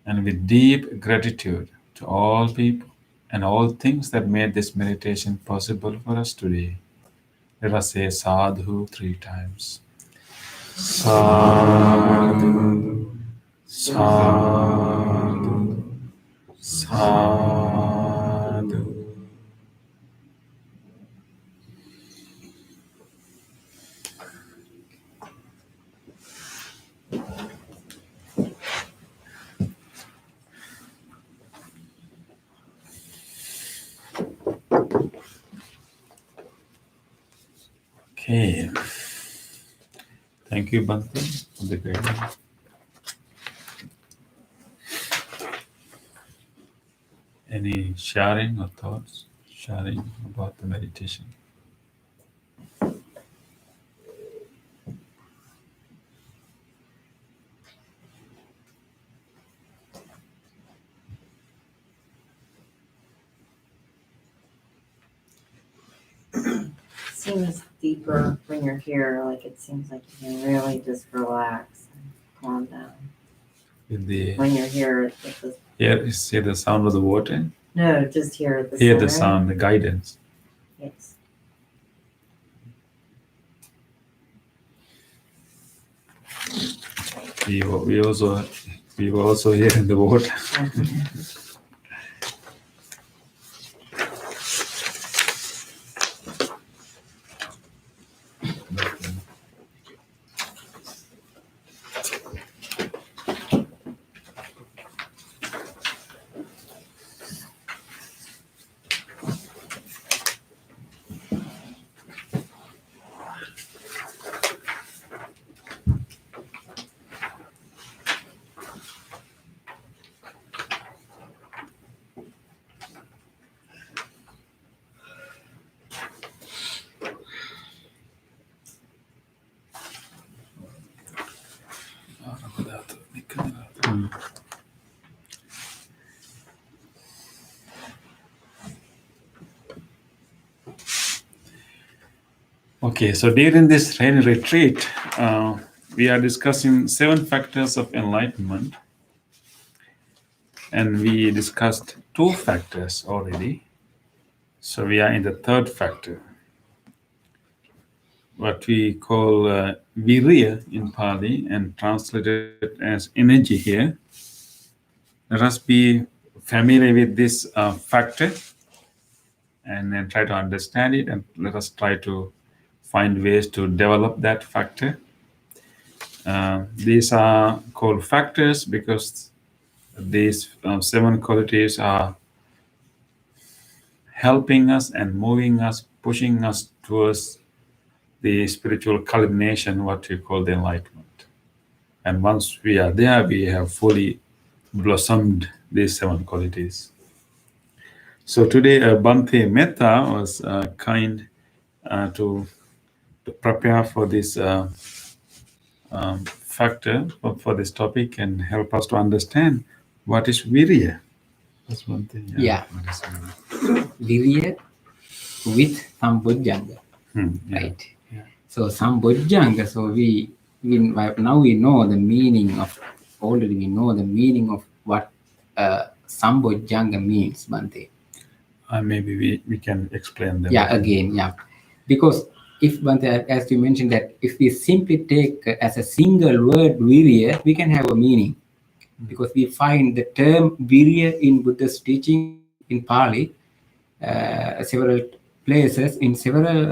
And with deep gratitude to all people and all things that made this meditation possible for us today, let us say sadhu 3 times. Sadhu, sadhu, sadhu. Okay. Thank you, Bhante, for the guidance. Any sharing or thoughts? Sharing about the meditation? Seems deeper when you're here, like it seems like you can really just relax and calm down. With the When you're here at the, hear the sound of the water? no, just here at the Hear the center. sound, the guidance. Yes. We were also hearing the water. Okay, so during this rainy retreat, we are discussing 7 factors of enlightenment, and we discussed 2 factors already. So we are in the 3rd factor, what we call virya in Pali and translated as energy here. Let us be familiar with this factor and then try to understand it, and let us try to find ways to develop that factor. These are called factors because these 7 qualities are helping us and moving us, pushing us towards the spiritual culmination, what we call the enlightenment. And once we are there, we have fully blossomed these 7 qualities. So today, Bhante Metta was kind to prepare for this factor for this topic and help us to understand what is virya. That's one thing. Yeah. What is virya? Virya with Sambojjhanga, Yeah. right? Yeah. So Sambojjhanga, so we now we know the meaning of, already we know the meaning of what Sambojjhanga means, Bhante. Maybe we can explain them. Yeah, again, yeah. Because if, Bhante, as you mentioned, that if we simply take as a single word virya, we can have a meaning. Because we find the term virya in Buddha's teaching in Pali, several places, in several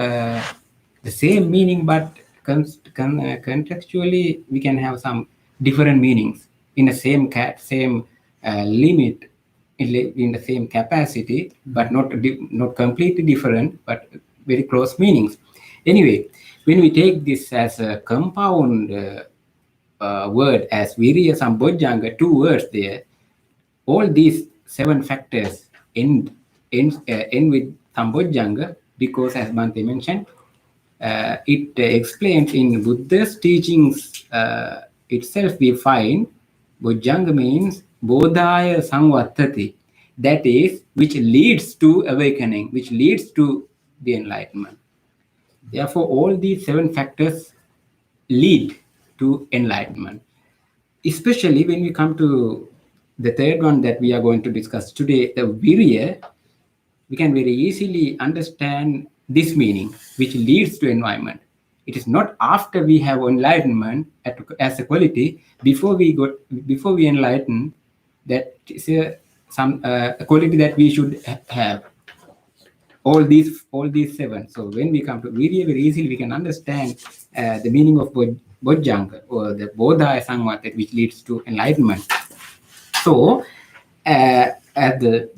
the same meaning, but contextually we can have some different meanings in the same limit, in the same capacity, but not completely different, but very close meanings. Anyway, when we take this as a compound word as virya sambojjhanga, two words there, all these 7 factors end with sambojjhanga, because as Bhante mentioned, it explains in Buddha's teachings itself. We find bojjhanga means bodhaya samvattati, that is, which leads to awakening, which leads to the enlightenment. Therefore, all these 7 factors lead to enlightenment. Especially when we come to the third one that we are going to discuss today, the virya, we can very easily understand this meaning, which leads to enlightenment. It is not after we have enlightenment as a quality, before we enlighten, that is a quality that we should have. All these 7. So when we come to virya, very easily we can understand the meaning of bojjhanga, or the bodhaya samvattati, which leads to enlightenment. So at the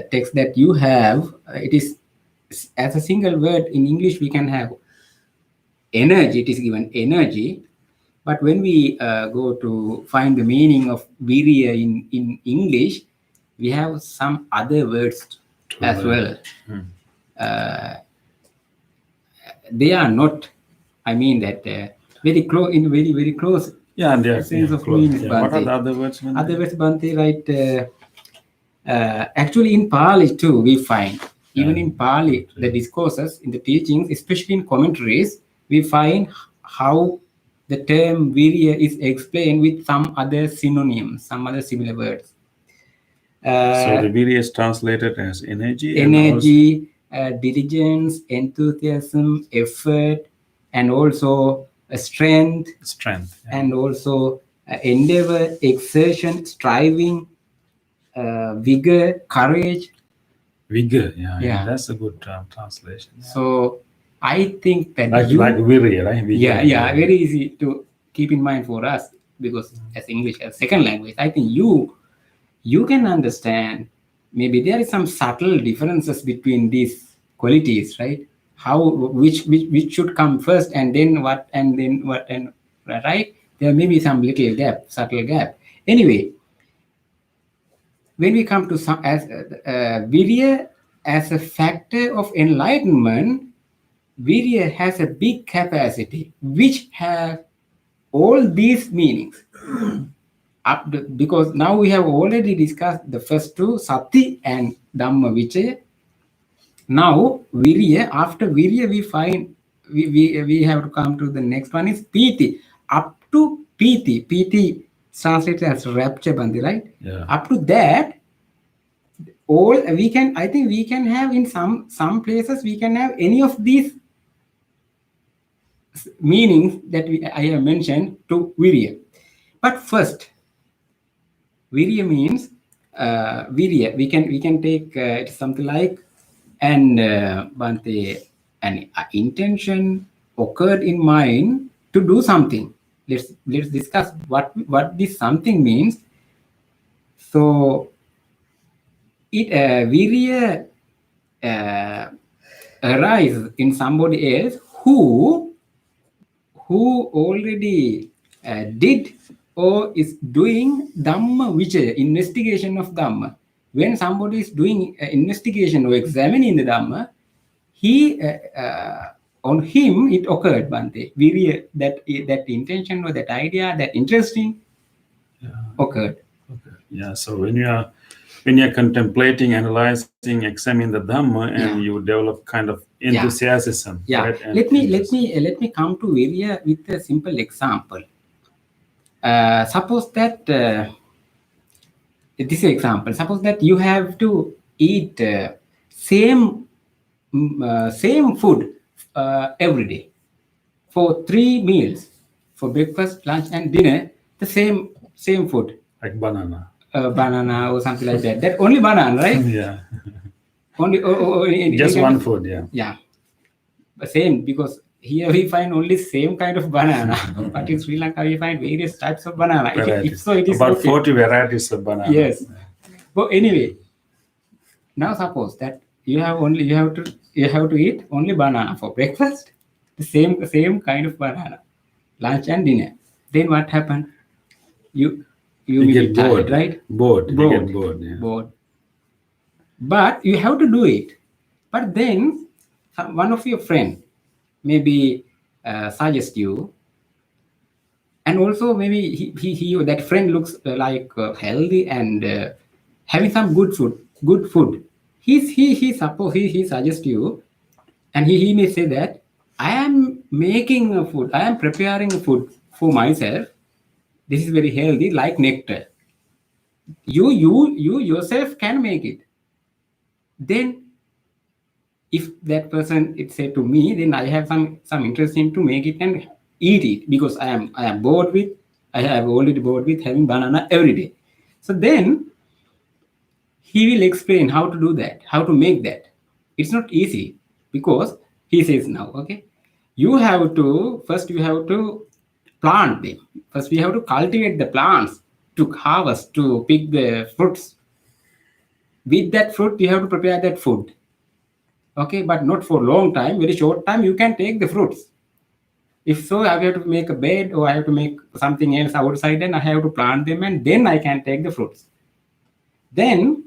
text that you have, it is as a single word in English we can have energy. It is given energy, but when we go to find the meaning of virya in English, we have some other words as well. They are not, I mean that very close, in very close. Yeah, and sense of close. meaning. Yeah. What are the other words? Other words, Bhante, right? Actually, in Pali too, we find, even in Pali, the discourses, in the teachings, especially in commentaries, we find how the term virya is explained with some other synonyms, some other similar words. So the virya is translated as energy. Diligence, enthusiasm, effort, and also strength, and also endeavor, exertion, striving, vigor, courage. Vigor, yeah, that's a good translation. Yeah. So I think that like virya, right? Vigor, yeah, very easy to keep in mind for us, because as English as second language, I think you can understand. Maybe there is some subtle differences between these qualities, right? How which should come first, and then what, and then what, and right? There may be some little gap, subtle gap. Anyway, when we come to some as virya as a factor of enlightenment, virya has a big capacity which have all these meanings. Because now we have already discussed the first two, sati and dhamma vicaya. Now virya, after virya we find we have to come to the next one is piti. Up to piti, piti translated as rapture, Bhante, right? Yeah. Up to that, all we can, I think we can have in some places we can have any of these meanings that I have mentioned to virya. But first, virya means virya. We can take something like Bhante, an intention occurred in mind to do something. Let's discuss what this something means. So it virya arises in somebody else who already did or is doing dhamma vicaya, investigation of dhamma. When somebody is doing investigation or examining the dhamma, he on him it occurred, Bante. That intention or that idea, that interesting occurred. Yeah. So when you're contemplating, analyzing, examining the Dhamma, and you develop kind of enthusiasm. Yeah. Right? And Let me come to Virya with a simple example. Suppose that this example. Suppose that you have to eat same food every day for 3 meals, for breakfast, lunch, and dinner. The same food, like banana. Banana or something like that. That only banana, right? Yeah. Only Just one food. Yeah. Yeah, same, because here we find only same kind of banana, but in Sri Lanka we find various types of banana. If so, it is about okay. 40 varieties of banana. Yes. But anyway, now suppose that you have to eat only banana for breakfast, the same kind of banana, lunch and dinner. Then what happened? You will get be tired, bored, right? Bored. You Bored. get bored. Yeah. Bored. But you have to do it. But then one of your friend maybe suggest you, and also maybe he that friend looks like healthy and having some good food. He suppose he suggests you, and he may say that I am making a food, I am preparing a food for myself. This is very healthy, like nectar. You yourself can make it. Then if that person it said to me, then I have some interest in to make it and eat it, because I have already bored with having banana every day. So then he will explain how to do that, how to make that. It's not easy, because he says now, okay, you have to plant them. First we have to cultivate the plants, to harvest, to pick the fruits. With that fruit you have to prepare that food. Okay, but not for long time, very short time you can take the fruits. If so, I have to make a bed, or I have to make something else outside, and I have to plant them, and then I can take the fruits. Then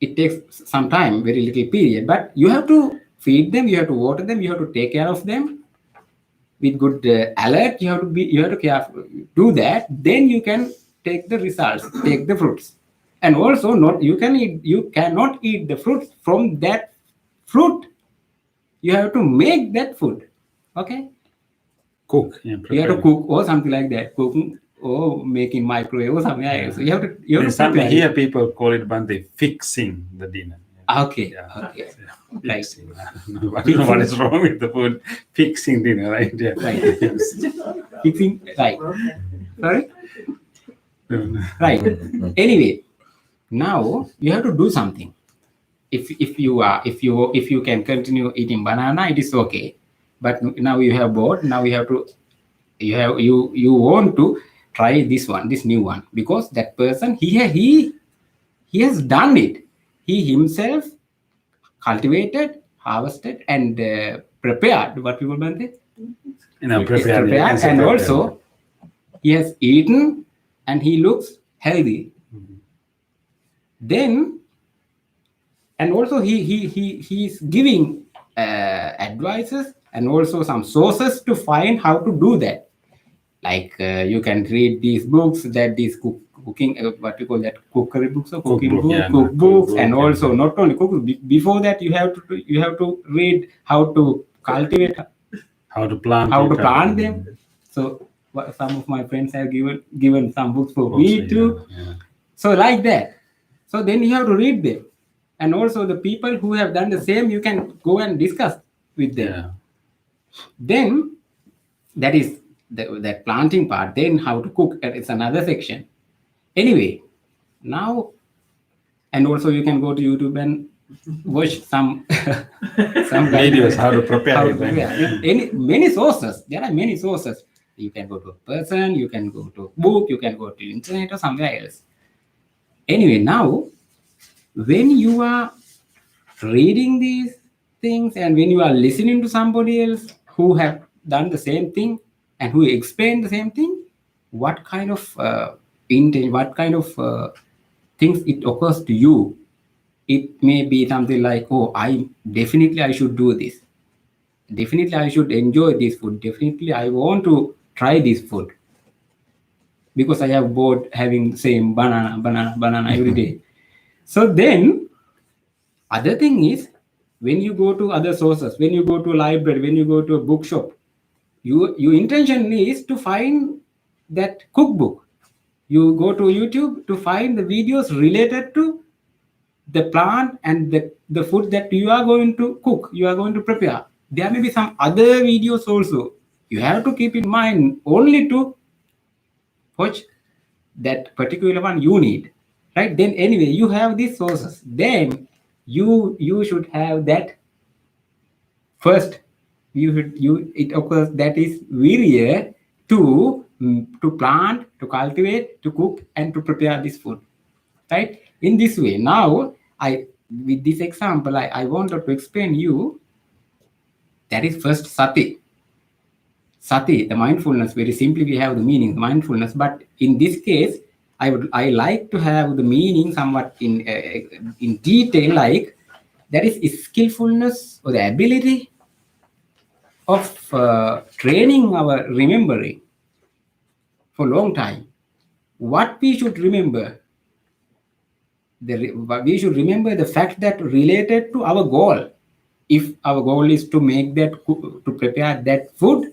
it takes some time, very little period, but you have to feed them, you have to water them, you have to take care of them with good alert. You have to careful, do that. Then you can take the results, take the fruits. And also, you cannot eat the fruits from that fruit. You have to make that food. Okay, Cook. Yeah, you have to cook or something like that. Cooking or making microwave or something else. So you have to something here people call it Bante, fixing the dinner. Okay. Yeah. Okay. Yeah. Fixing. I don't know what is wrong with the food. Fixing dinner, right? Yeah. Right. Fixing. Right. Sorry. Right. Anyway, now you have to do something. If you can continue eating banana, it is okay. But now you have bored. Now you have to you want to try this new one, because that person he has done it. He himself cultivated, harvested, and prepared. What people want it? Prepared, and also he has eaten, and he looks healthy. Then, and also he's giving advices and also some sources to find how to do that. Like you can read these books, that these cooking, what you call that, cookery books or cooking books, and also not only cook. Before that, you have to read how to cultivate, how to plant them. So some of my friends have given some books for me too. Yeah. So like that. So then you have to read them, and also the people who have done the same, you can go and discuss with them. Yeah. Then that is that planting part. Then how to cook, it's another section. Anyway, now, and also you can go to YouTube and watch some videos how to prepare. Many sources. There are many sources. You can go to a person, you can go to a book, you can go to internet or somewhere else. Anyway, now when you are reading these things, and when you are listening to somebody else who have done the same thing and who explain the same thing, what kind of intent, what kind of things it occurs to you, it may be something like, oh, I should do this. Definitely I should enjoy this food. Definitely I want to try this food because I have bored having same banana every day. So then other thing is, when you go to other sources, when you go to a library, when you go to a bookshop, your intention is to find that cookbook. You go to YouTube to find the videos related to the plant and the food that you are going to cook, you are going to prepare. There may be some other videos also. You have to keep in mind only to watch that particular one you need, right? Then anyway, you have these sources. Then you should have that first. It occurs that is virya to plant, to cultivate, to cook, and to prepare this food, right? In this way, now with this example, I wanted to explain you that is first sati. Sati, the mindfulness. Very simply, we have the meaning mindfulness, but in this case, I like to have the meaning somewhat in detail, like that is skillfulness or the ability of training our remembering for a long time. What we should remember, we should remember the fact that related to our goal. If our goal is to make that, to prepare that food,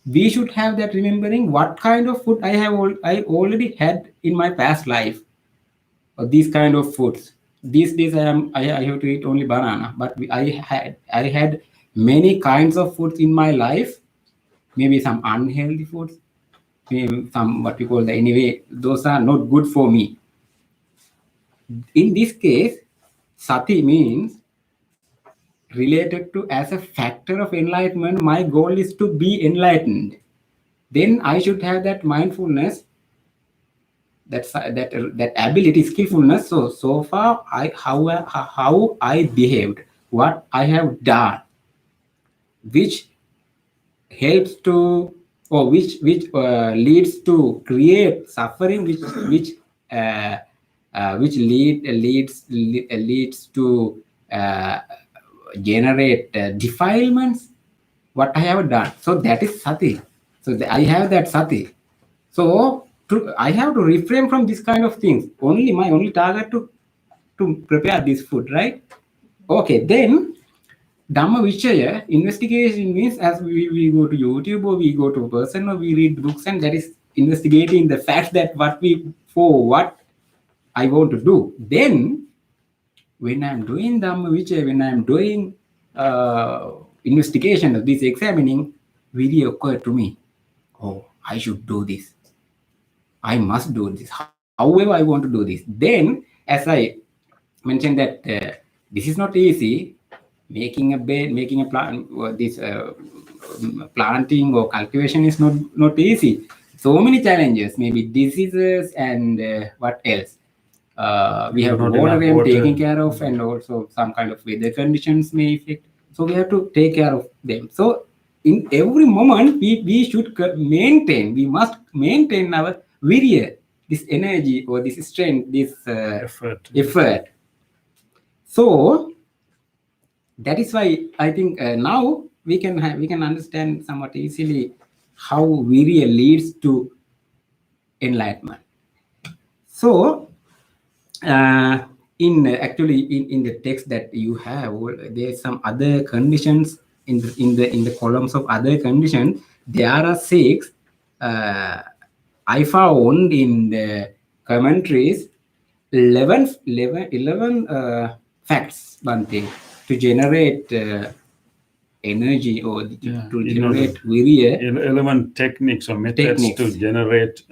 we should have that remembering what kind of food I already had in my past life, or these kind of foods. These days I have to eat only banana, but I had many kinds of foods in my life. Maybe some unhealthy foods, maybe some what we call the, anyway, those are not good for me. In this case, sati means related to as a factor of enlightenment. My goal is to be enlightened. Then I should have that mindfulness, that ability, skillfulness. So far, how I behaved, what I have done, which helps to, or which leads to create suffering, which leads to generate defilements, what I have done. So that is sati. So I have that sati. So I have to refrain from this kind of things. My only target to prepare this food, right? Okay, then Dhamma Vichaya, investigation means, as we go to YouTube or we go to a person or we read books, and that is investigating the fact that what I want to do. Then when I'm doing Dhamma Vichaya, when I'm doing investigation of this examining, really occurred to me, oh, I should do this. I must do this. However, I want to do this. Then, as I mentioned that this is not easy. Making a bed, making a plant, this planting or cultivation is not easy. So many challenges, maybe diseases and what else. We have to water them, taking care of, and also some kind of weather conditions may affect. So we have to take care of them. So in every moment, we should maintain. We must maintain our virya, this energy or this strength, this effort. So that is why I think now we can understand somewhat easily how virya leads to enlightenment. So in the text that you have, there's some other conditions in the columns of other conditions. There are 6. I found in the commentaries 11 facts, Bhante, to generate energy or to generate virya. 11 techniques or methods to generate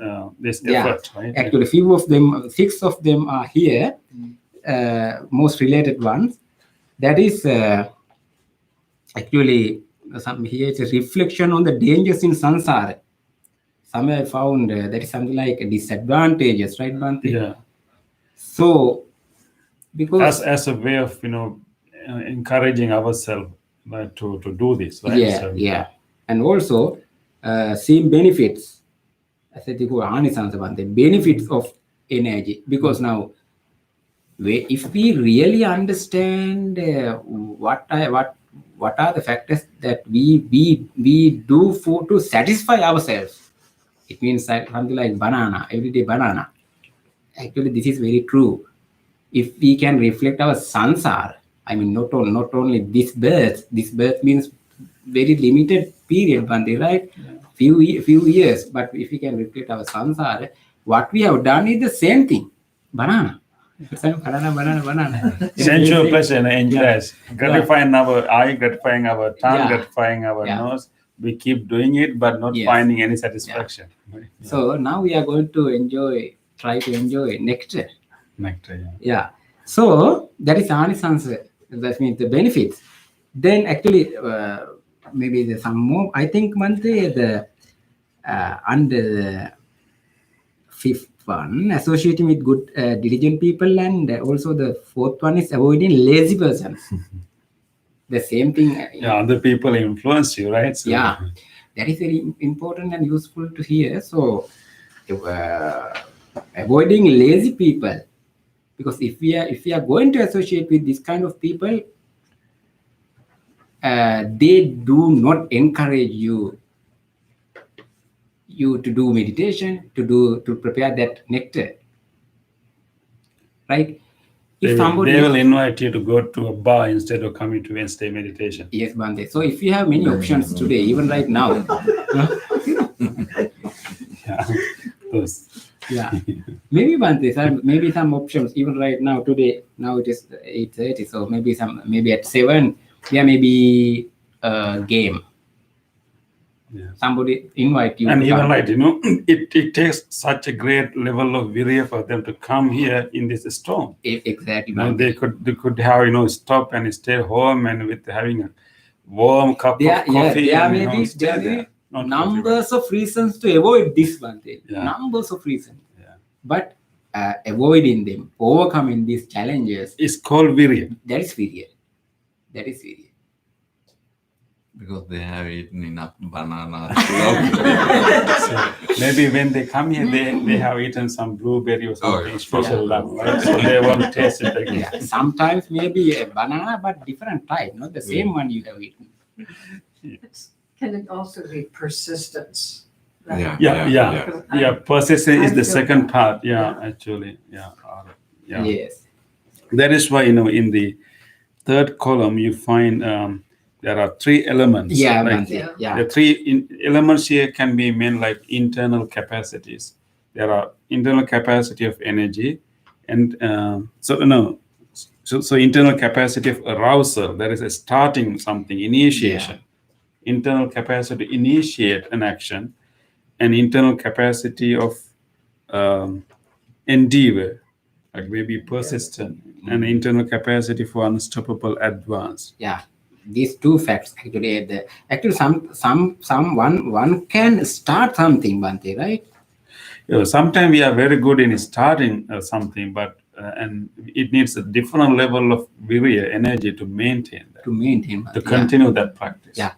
this effort, right? Actually, 6 of them are here, most related ones. That is actually some here. It's a reflection on the dangers in samsara. Somewhere I found that is something like disadvantages, right, Bhante? Yeah. So, because as a way of encouraging ourselves to do this, right? Yeah, and also seeing benefits. I said the benefits of energy, because now if we really understand what are the factors that we do for to satisfy ourselves, it means that something like banana, everyday banana. Actually, this is very true. If we can reflect our sansara, I mean, not only this birth means very limited period, Bhante, right? Few years, but if we can reflect our sansara, what we have done is the same thing. Banana. Banana. Sensual pleasure and enjoys, Yeah. gratifying our eye, gratifying our tongue, Yeah. gratifying our Yeah. nose. We keep doing it, but not Yes. finding any satisfaction. Right? So now we are going to try to enjoy nectar. Nectar, yeah. Yeah. So that is anisansa. That means the benefits. Then actually, maybe there's some more. I think Mante, the under the fifth one, associating with good, diligent people, and also the fourth one is avoiding lazy persons. The same thing. Yeah, other people influence you, right? So, Yeah, that is very important and useful to hear. So, avoiding lazy people, because if we are going to associate with this kind of people, they do not encourage you to do meditation, to prepare that nectar, right? They, If will, somebody, they will invite you to go to a bar instead of coming to Wednesday meditation. yes, Bhante. So if you have many options today, even right now, Yeah, those. yeah, maybe Bhante, maybe some options even right now today. Now it is 8:30, so maybe at 7, there may be a game. Yeah. Somebody invite you. And to even come. right, it takes such a great level of virya for them to come here in this storm. Exactly. They could have stop and stay home and with having a warm cup There, of coffee. there and, may be stay there may there. be Not numbers of reasons to avoid this one thing. Yeah. Numbers of reasons. Yeah. But avoiding them, overcoming these challenges, It's called virya. that is virya. That is virya. Because they have eaten enough bananas. Maybe when they come here, they have eaten some blueberry or something yeah. special, right? So they want to taste it again. Yeah. Sometimes maybe a banana, but different type, not the same one you have eaten. Can it also be persistence? Yeah. Persistence is the second part. Yeah, actually. Yeah. Yes. That is why, in the third column, you find there are 3 elements. Yeah, Like, Bhante. Yeah. the 3 elements here can be meant like internal capacities. There are internal capacity of energy, and so internal capacity of arousal. That is a starting something, initiation. Internal capacity to initiate an action, and internal capacity of endeavor, like maybe persistent, and internal capacity for unstoppable advance. Yeah. These 2 facts actually one can start something, Bhante, right? Sometimes we are very good in starting something, but and it needs a different level of virya, energy to maintain that, to continue that practice. Yeah.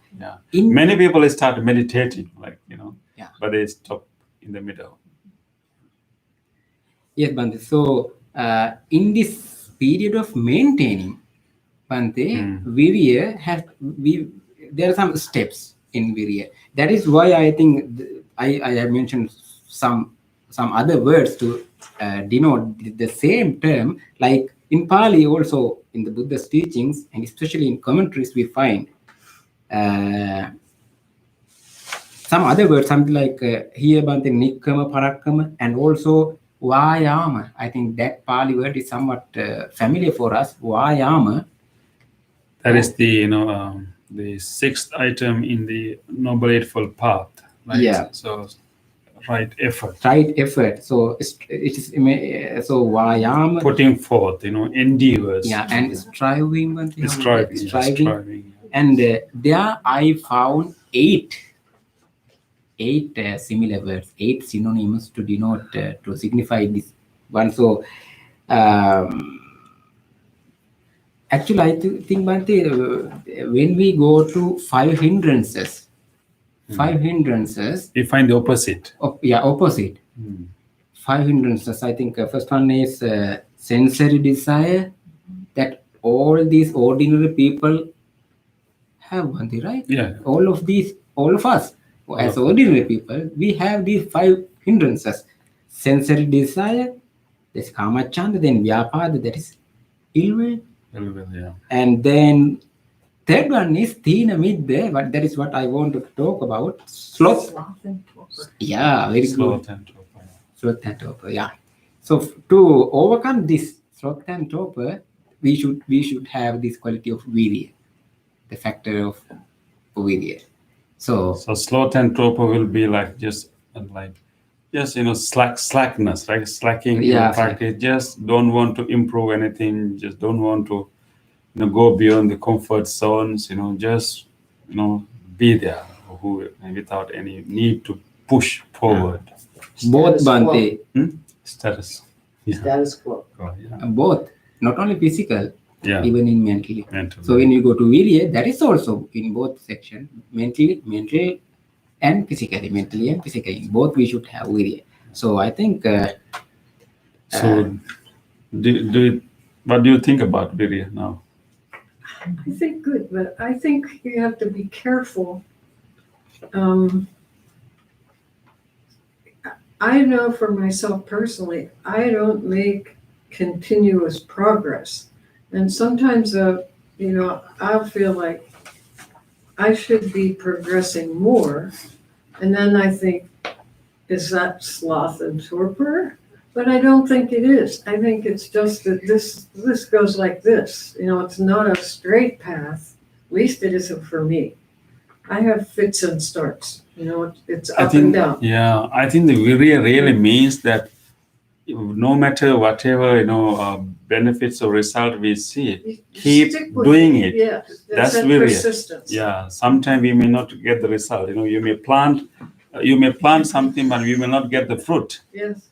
Many people start meditating, Yeah. but they stop in the middle. Yes, Bhante. So in this period of maintaining, Bhante, virya there are some steps in virya. That is why I think I have mentioned some other words to denote the same term. Like in Pali, also in the Buddha's teachings, and especially in commentaries, we find some other words, something like here, Bhante, nikkama, parakkama, and also vayama. I think that Pali word is somewhat familiar for us. Vayama. That is the the 6th item in the Noble Eightfold Path. Right? Yeah. So right effort. Right effort. So it is so vayama. Putting forth, endeavors. Yeah, and striving. Bhante, Striving. And there I found 8 similar words, 8 synonyms to denote to signify this one. So actually, I think, Bhante, when we go to 5 hindrances, You find the opposite. opposite. 5 hindrances. I think first one is sensory desire that all these ordinary people have, Bhante, right? Yeah. All of us, as ordinary people, we have these 5 hindrances. Sensory desire, there's kamachanda, then vyapada, that is ill will. Yeah. And then third one is Tina Midde, but that is what I want to talk about. Sloth. Sloth and torpor. Yeah, very Sloth good. and torpor. Sloth and torpor, yeah. So to overcome this sloth and torpor, we should have this quality of virya, the factor of virya. So So sloth and torpor will be like just slackness, right? Slacking Yeah, in practice. Just don't want to improve anything. Just don't want to go beyond the comfort zones. Just be there without any need to push forward. both Status quo. Bhante, Status. Yeah. Status quo. Yeah. both, not only physical, Yeah. even in mentally. Mental. So when you go to virya, that is also in both sections, mentally and physically, both we should have virya. So I think So, what do you think about virya now? I think good, but I think you have to be careful. I know for myself personally, I don't make continuous progress. And sometimes, I'll feel like I should be progressing more. And then I think, is that sloth and torpor? But I don't think it is. I think it's just that this goes like this. It's not a straight path. At least it isn't for me. I have fits and starts. It's up and down. Yeah, I think the virya really means that no matter whatever benefits or result we see, You keep stick with doing it. Yeah, That's that virya. persistence. Yeah, sometimes we may not get the result. You may plant something, but you may not get the fruit. Yes.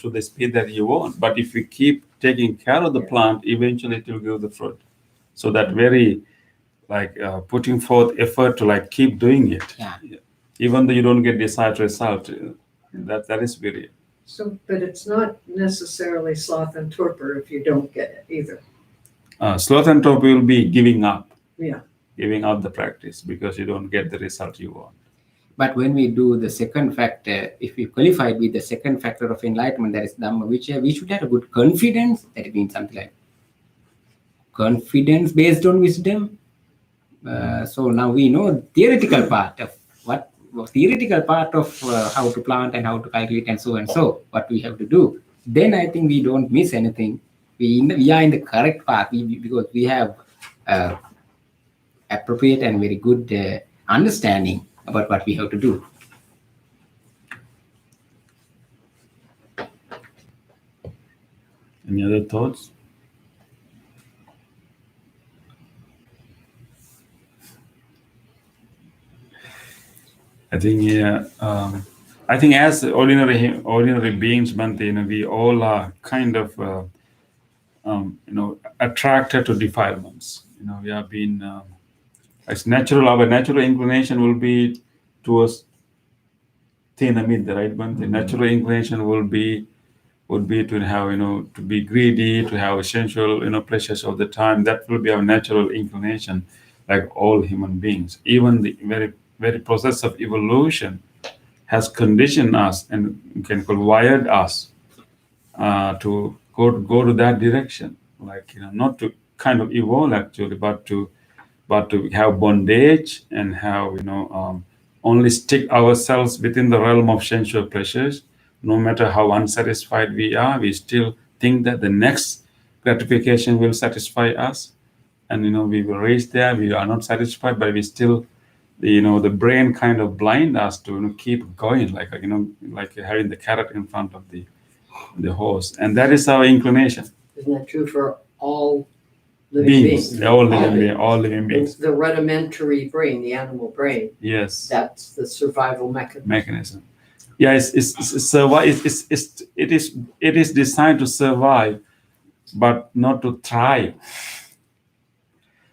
To the speed that you want. But if you keep taking care of the Yeah. plant, eventually it will give the fruit. So that very putting forth effort to keep doing it. Yeah. Even though you don't get desired result, that is virya. So, but it's not necessarily sloth and torpor if you don't get it either. Sloth and torpor will be giving up. Yeah. Giving up the practice because you don't get the result you want. but when we do the second factor, if we qualified with the second factor of enlightenment, that is Dhamma Vichaya, we should have a good confidence. That means something like confidence based on wisdom. So now we know theoretical part of how to plant and how to calculate and so what we have to do. Then I think we don't miss anything. We are in the correct path because we have appropriate and very good understanding about what we have to do. Any other thoughts? I think as ordinary beings, Bhante, we all are kind of attracted to defilements. We have been it's natural. Our natural inclination will be towards Tina Midda, right? But the natural inclination would be to have to be greedy, to have sensual pleasures of the time. That will be our natural inclination, like all human beings. Even the very process of evolution has conditioned us and can call wired us to go to that direction. Not to kind of evolve actually, but to have bondage and have only stick ourselves within the realm of sensual pleasures. No matter how unsatisfied we are, we still think that the next gratification will satisfy us, and we will reach there. We are not satisfied, but we still, the brain kind of blind us to keep going, like having the carrot in front of the horse, and that is our inclination. Isn't that true for all living beings? All living beings. The rudimentary brain, the animal brain, Yes. that's the survival mechanism. Yeah, it is designed to survive, but not to thrive.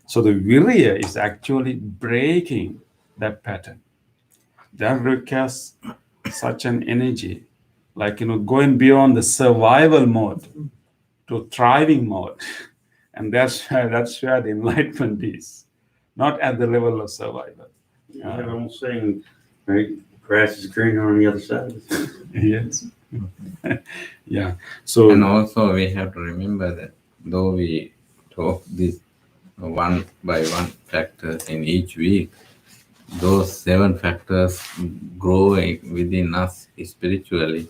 So the virya is actually breaking that pattern. That requires such an energy, going beyond the survival mode to thriving mode. And that's where the enlightenment is, not at the level of survival. You have an old saying, right? Grass is greener on the other side. Yes. Yeah. So And also we have to remember that though we talk this one by one factors in each week, those 7 factors grow within us spiritually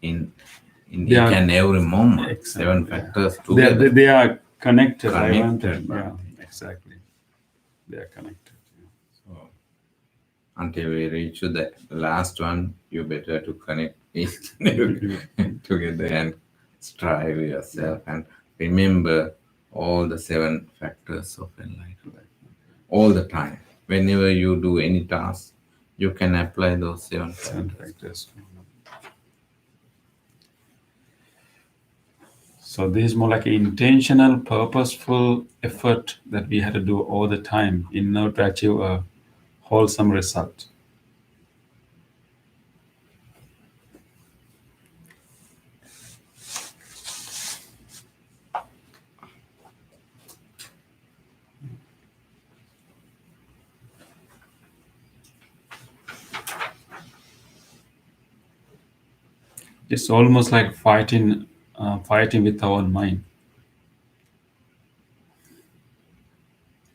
in each Yeah. and every moment. Exactly, 7 yeah. factors together. they are connected. I want Connected, to- yeah, Bhante. exactly. They are connected. So until we reach to the last one, you better to connect each together and strive yourself and remember all the 7 factors of enlightenment all the time. Whenever you do any task, you can apply those 7 Seven factors. factors. So this is more like an intentional, purposeful effort that we had to do all the time in order to achieve a wholesome result. It's almost like fighting with our own mind.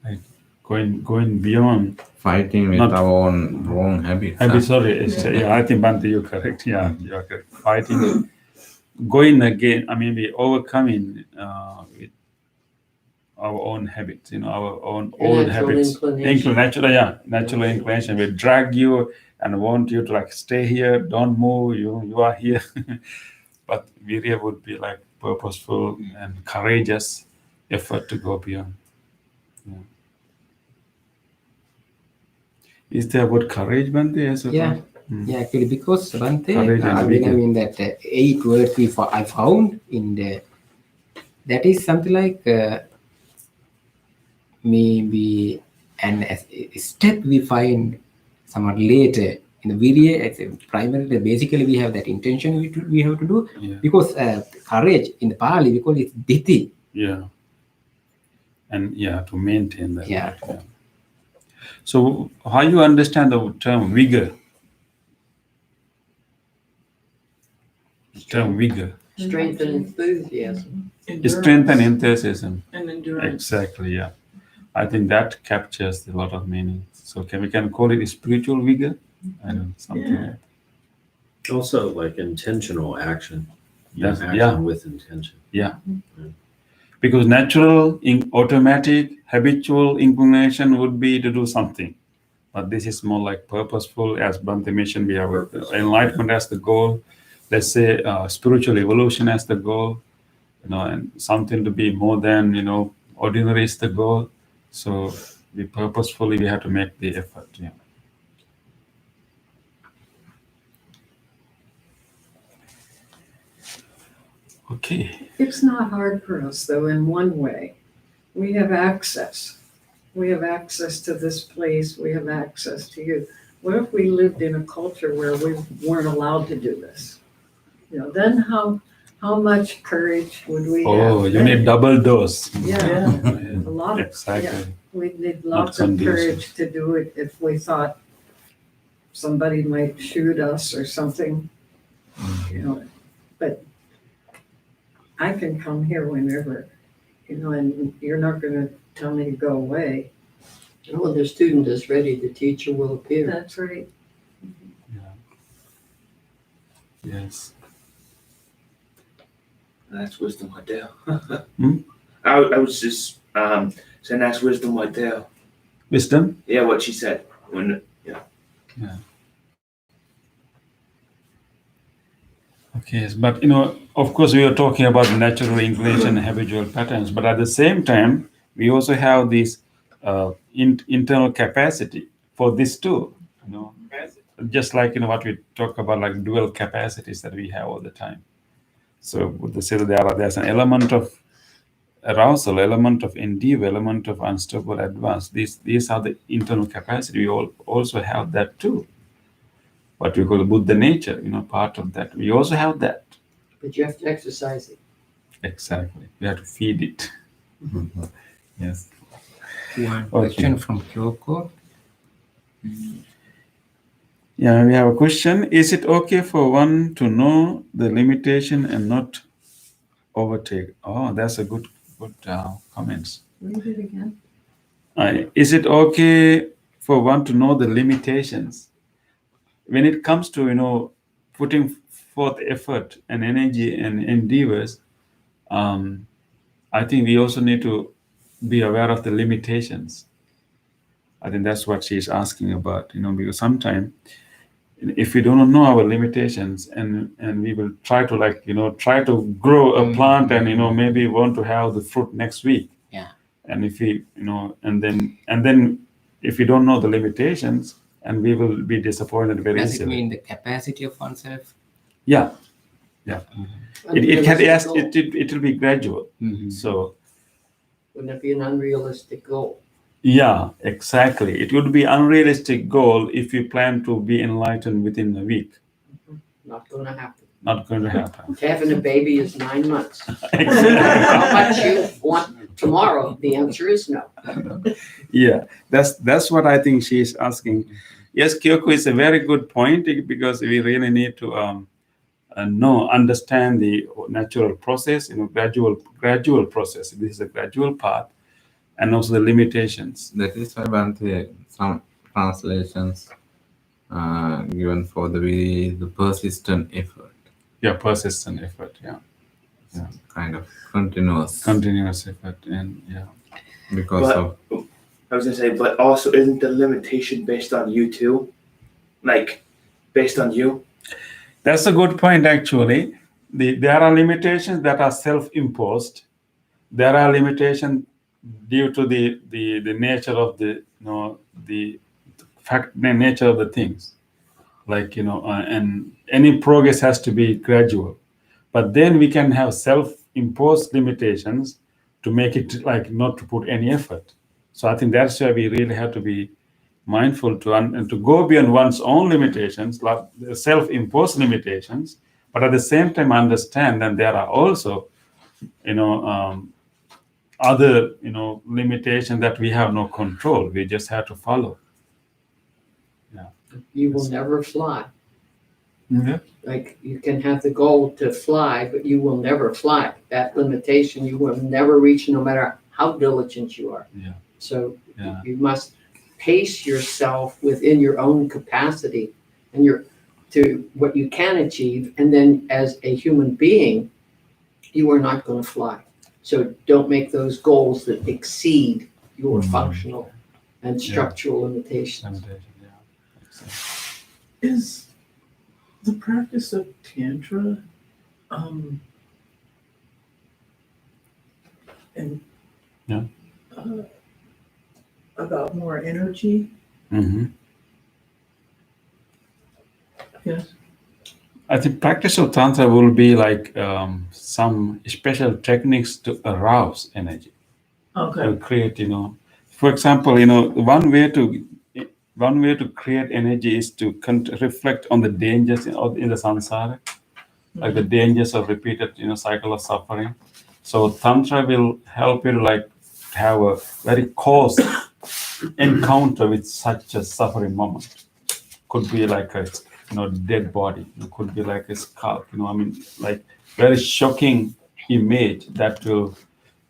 Like going beyond. Fighting with Not- our own wrong habits. I'm huh? sorry. Yeah, I think Bhante, you're correct. Yeah, you're correct. Fighting, going again. I mean, we overcoming with our own habits. Our own old Natural habits. inclination. Natural inclination will drag you and want you to like stay here, don't move. You are here. But Virya would be like purposeful and courageous effort to go beyond. Yeah. Is there a word courage, Bhante? As a Yeah. Mm. Yeah, actually, because one thing, Courage and I vigor. mean that 8 words I found in the, that is something like maybe a step we find somewhat later in the video. Primarily, basically, we have that intention we have to do, Yeah. because courage in the Pali, we call it diti. Yeah. And to maintain that. Yeah. Yeah. So how you understand the term vigor? The term vigor. Strength and enthusiasm. Strength and enthusiasm. And endurance. Exactly, yeah. I think that captures a lot of meaning. So we can call it spiritual vigor? I don't know, something like that. Also, like intentional action. Yes, Action yeah. with intention. Because natural, automatic, habitual inclination would be to do something. But this is more like purposeful, as Bhante mentioned, we have enlightenment as the goal. Let's say spiritual evolution as the goal, and something to be more than, ordinary is the goal. So we have to make the effort. Yeah. Okay. It's not hard for us, though, in one way. We have access. We have access to this place. We have access to you. What if we lived in a culture where we weren't allowed to do this? Then how much courage would we have? Oh, you then? need double dose. Yeah, a lot of, Exactly. we'd need lots Not of conducive. courage to do it if we thought somebody might shoot us or something, but I can come here whenever, and you're not gonna tell me to go away. And when the student is ready, the teacher will appear. That's right. Yes. That's wisdom right there. Hmm? I was just saying that's wisdom right there. Wisdom? Yeah, what she said. Okay, but of course, we are talking about natural inclination and habitual patterns, but at the same time, we also have this internal capacity for this too. Just like what we talk about, like dual capacities that we have all the time. So would say that there's an element of arousal, element of endeavor, element of unstoppable advance. These are the internal capacity. We all also have that too. What we call Buddha nature, part of that. We also have that. But you have to exercise it. Exactly. We have to feed it. Yes. One question from Kyoko. Yeah, we have a question. Is it okay for one to know the limitation and not overtake? Oh, that's a good comments. Read it again. Is it okay for one to know the limitations when it comes to putting forth effort and energy and endeavors? I think we also need to be aware of the limitations. I think that's what she's asking about. Because sometimes if we don't know our limitations and we will try to try to grow a plant and maybe want to have the fruit next week. Yeah. And if we and then if we don't know the limitations, and we will be disappointed very Does it easily. mean the capacity of oneself? Yeah. Unrealistic goal. It will be gradual. So Wouldn't it be an unrealistic goal? yeah, exactly. It would be unrealistic goal if you plan to be enlightened within a week. Not gonna happen. Not going to happen. Having a baby is 9 months. Exactly. How much you want tomorrow? The answer is no. Yeah, that's what I think she is asking. Yes, Kyoko is a very good point because we really need to understand the natural process, gradual process. This is a gradual path, and also the limitations. That is why Bhante, some translations given for the persistent effort. Yeah, persistent effort. Yeah, Kind of continuous. continuous effort, and yeah. Because But- of I was gonna say, but also isn't the limitation based on you too? Like, based on you? That's a good point, actually. There are limitations that are self-imposed. There are limitations due to the nature of the nature of the things. And any progress has to be gradual. But then we can have self-imposed limitations to make it not to put any effort. So I think that's where we really have to be mindful and to go beyond one's own limitations, like self-imposed limitations, but at the same time understand that there are also, other, limitations that we have no control. We just have to follow. You will never fly. Yeah. Like you can have the goal to fly, but you will never fly. That limitation you will never reach no matter how diligent you are. Yeah. So Yeah. you must pace yourself within your own capacity and to what you can achieve. And then as a human being, you are not going to fly. So don't make those goals that exceed your functional and structural limitations. Limitation, yeah. Is the practice of Tantra about more energy? Mhm. Yes. I think practice of Tantra will be like some special techniques to arouse energy. Okay. To create, for example, one way to create energy is to reflect on the dangers in the samsara, like the dangers of repeated, cycle of suffering. So Tantra will help you to have a very close encounter with such a suffering moment. Could be like a dead body. It could be like a scalp. Like very shocking image that will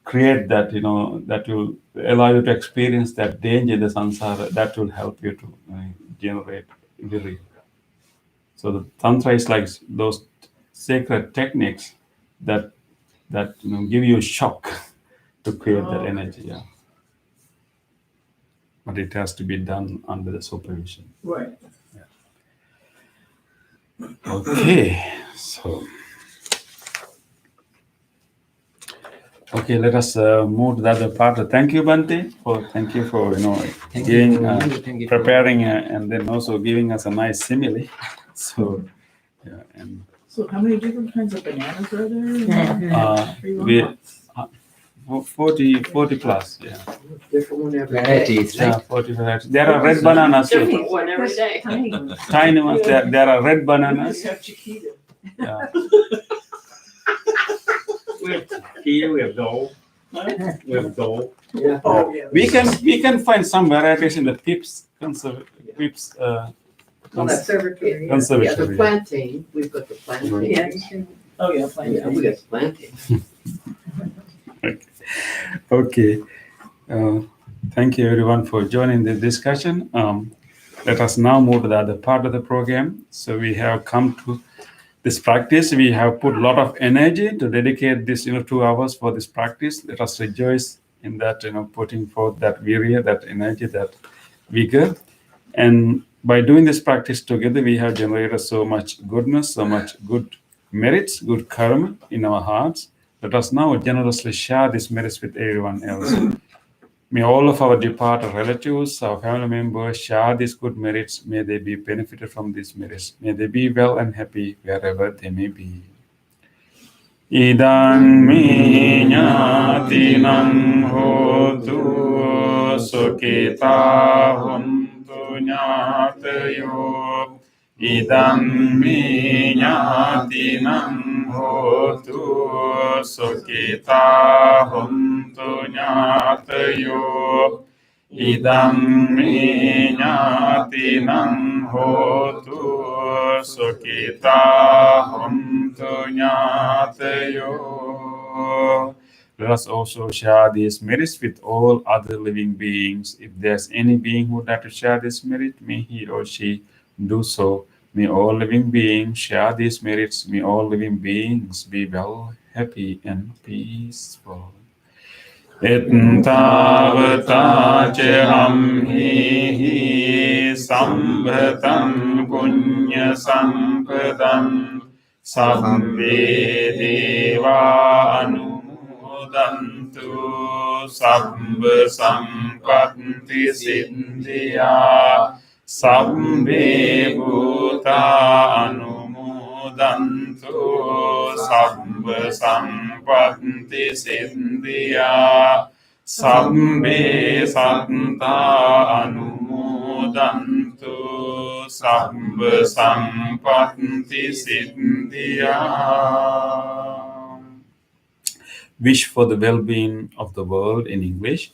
create that, that will allow you to experience that danger in the samsara. That will help you to generate viriya. So the Tantra is like those sacred techniques that give you a shock to create that energy. Yeah. But it has to be done under the supervision. Right. Okay, so let us move to the other part. Thank you, Bhante, thank you for giving, Thank you for- preparing, and then also giving us a nice simile. So yeah, and So how many different kinds of bananas are there? we 40 plus. Yeah, Different one every day. Varieties, right? 40 varieties. There are red bananas too. Different one every day. Tiny ones. Tiny ones. There are red We bananas. have Chiquita. Yeah. Kia, we have Dole. We have Dole. Yeah. Oh, we can find some varieties in the Pips Pips Well, that's Conservatory. Yeah, conservatory. the plantain, we've got the plantain. Yeah, you can- Oh, yeah, Yeah, plantain. we got the plantain. Okay. Thank you everyone for joining the discussion. Let us now move to the other part of the program. So we have come to this practice. We have put a lot of energy to dedicate this 2 hours for this practice. Let us rejoice in that, putting forth that virya, that energy, that vigor. And by doing this practice together, we have generated so much goodness, so much good merits, good karma in our hearts. Let us now generously share these merits with everyone else. May all of our departed relatives, our family members share these good merits. May they be benefited from these merits. May they be well and happy wherever they may be. Idang me ñātinam hotu sukhita hontu ñātayo. Idang me ñātinam hotu sukhita hontu ñātayo. Idang me ñātinam hotu sukhita hontu ñātayo. Let us also share these merits with all other living beings. If there's any being who would like to share this merit, may he or she do so. May all living beings share these merits. May all living beings be well, happy, and peaceful. Ettavata cheham hi sambhatam punya sampadam sabbe deva anumodantu sabba sampatti siddhya sabbe bhuta anumodantu sabba sampatti siddhya sabbe satta anumodantu sabba sampatti siddhya. Wish for the well-being of the world in English.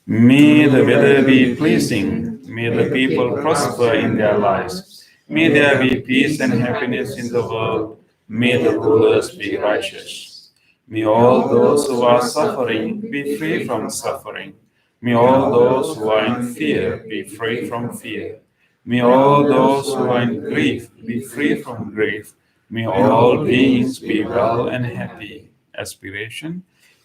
May the weather be pleasing. May the people prosper in their lives. May there be peace and happiness in the world. May the rulers be righteous. May all those who are suffering be free from suffering. May all those who are in fear be free from fear. May all those who are in grief be free from grief. May all beings be well and happy. Aspiration.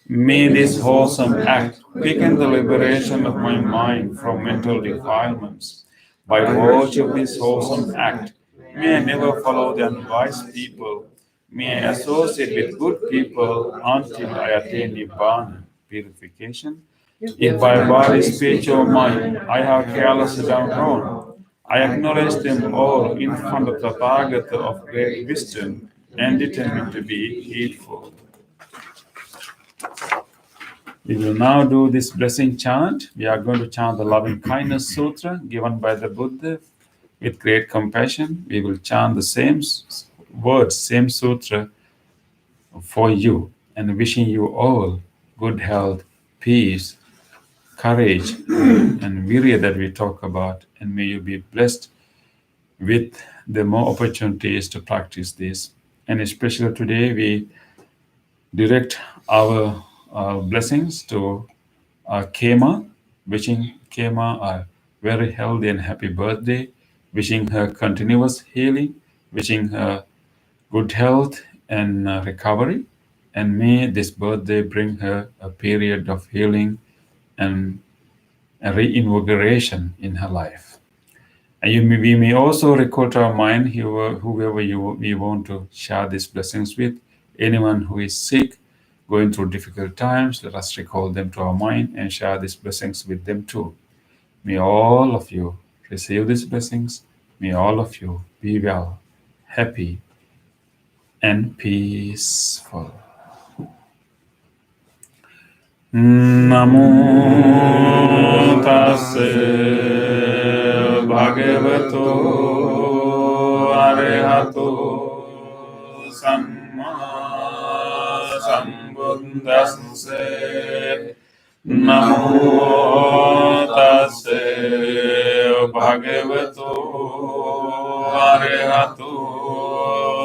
May this wholesome act quicken the liberation of my mind from mental defilements. By virtue of this wholesome act, may I never follow the unwise people. May I associate with good people until I attain Nibbana, purification. If by body, speech, or mind I have carelessly done wrong, I acknowledge them all in front of the Tathagata of great wisdom and determine to be heedful. We will now do this blessing chant. We are going to chant the Loving Kindness Sutra given by the Buddha with great compassion. We will chant the same words, same sutra for you, and wishing you all good health, peace, courage, and virya that we talk about. And may you be blessed with the more opportunities to practice this. And especially today, we direct our blessings to Kema, wishing Kema a very healthy and happy birthday, wishing her continuous healing, wishing her good health and recovery, and may this birthday bring her a period of healing and a reinvigoration in her life. And we may also recall to our mind whoever we want to share these blessings with, anyone who is sick, going through difficult times, let us recall them to our mind and share these blessings with them too. May all of you receive these blessings. May all of you be well, happy, and peaceful. Namo tassa bhagavato arahato samma sambuddhassa. බුද්දස්ස නමෝ තස්ස භගවතු අරහතු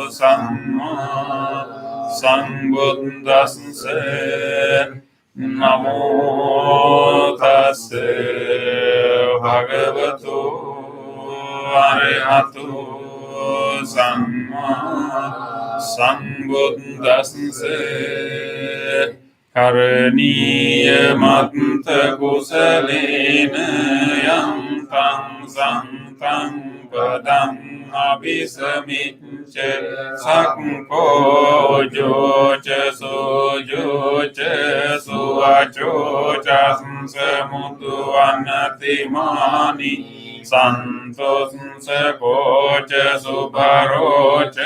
සම්මා සම්බුද්දස්ස නමෝ තස්ස භගවතු අරහතු සම්මා සම්බුද්දස්ස කරණීය මත්ත කුසලේන යම් තං සන්තං පදං අபிසමිච්ච සක්ඛෝ ජෝච සෝජෝච සුවචෝ චස්ස මුතු අනතිමානි සන්තෝස්ස කෝච සුභරෝච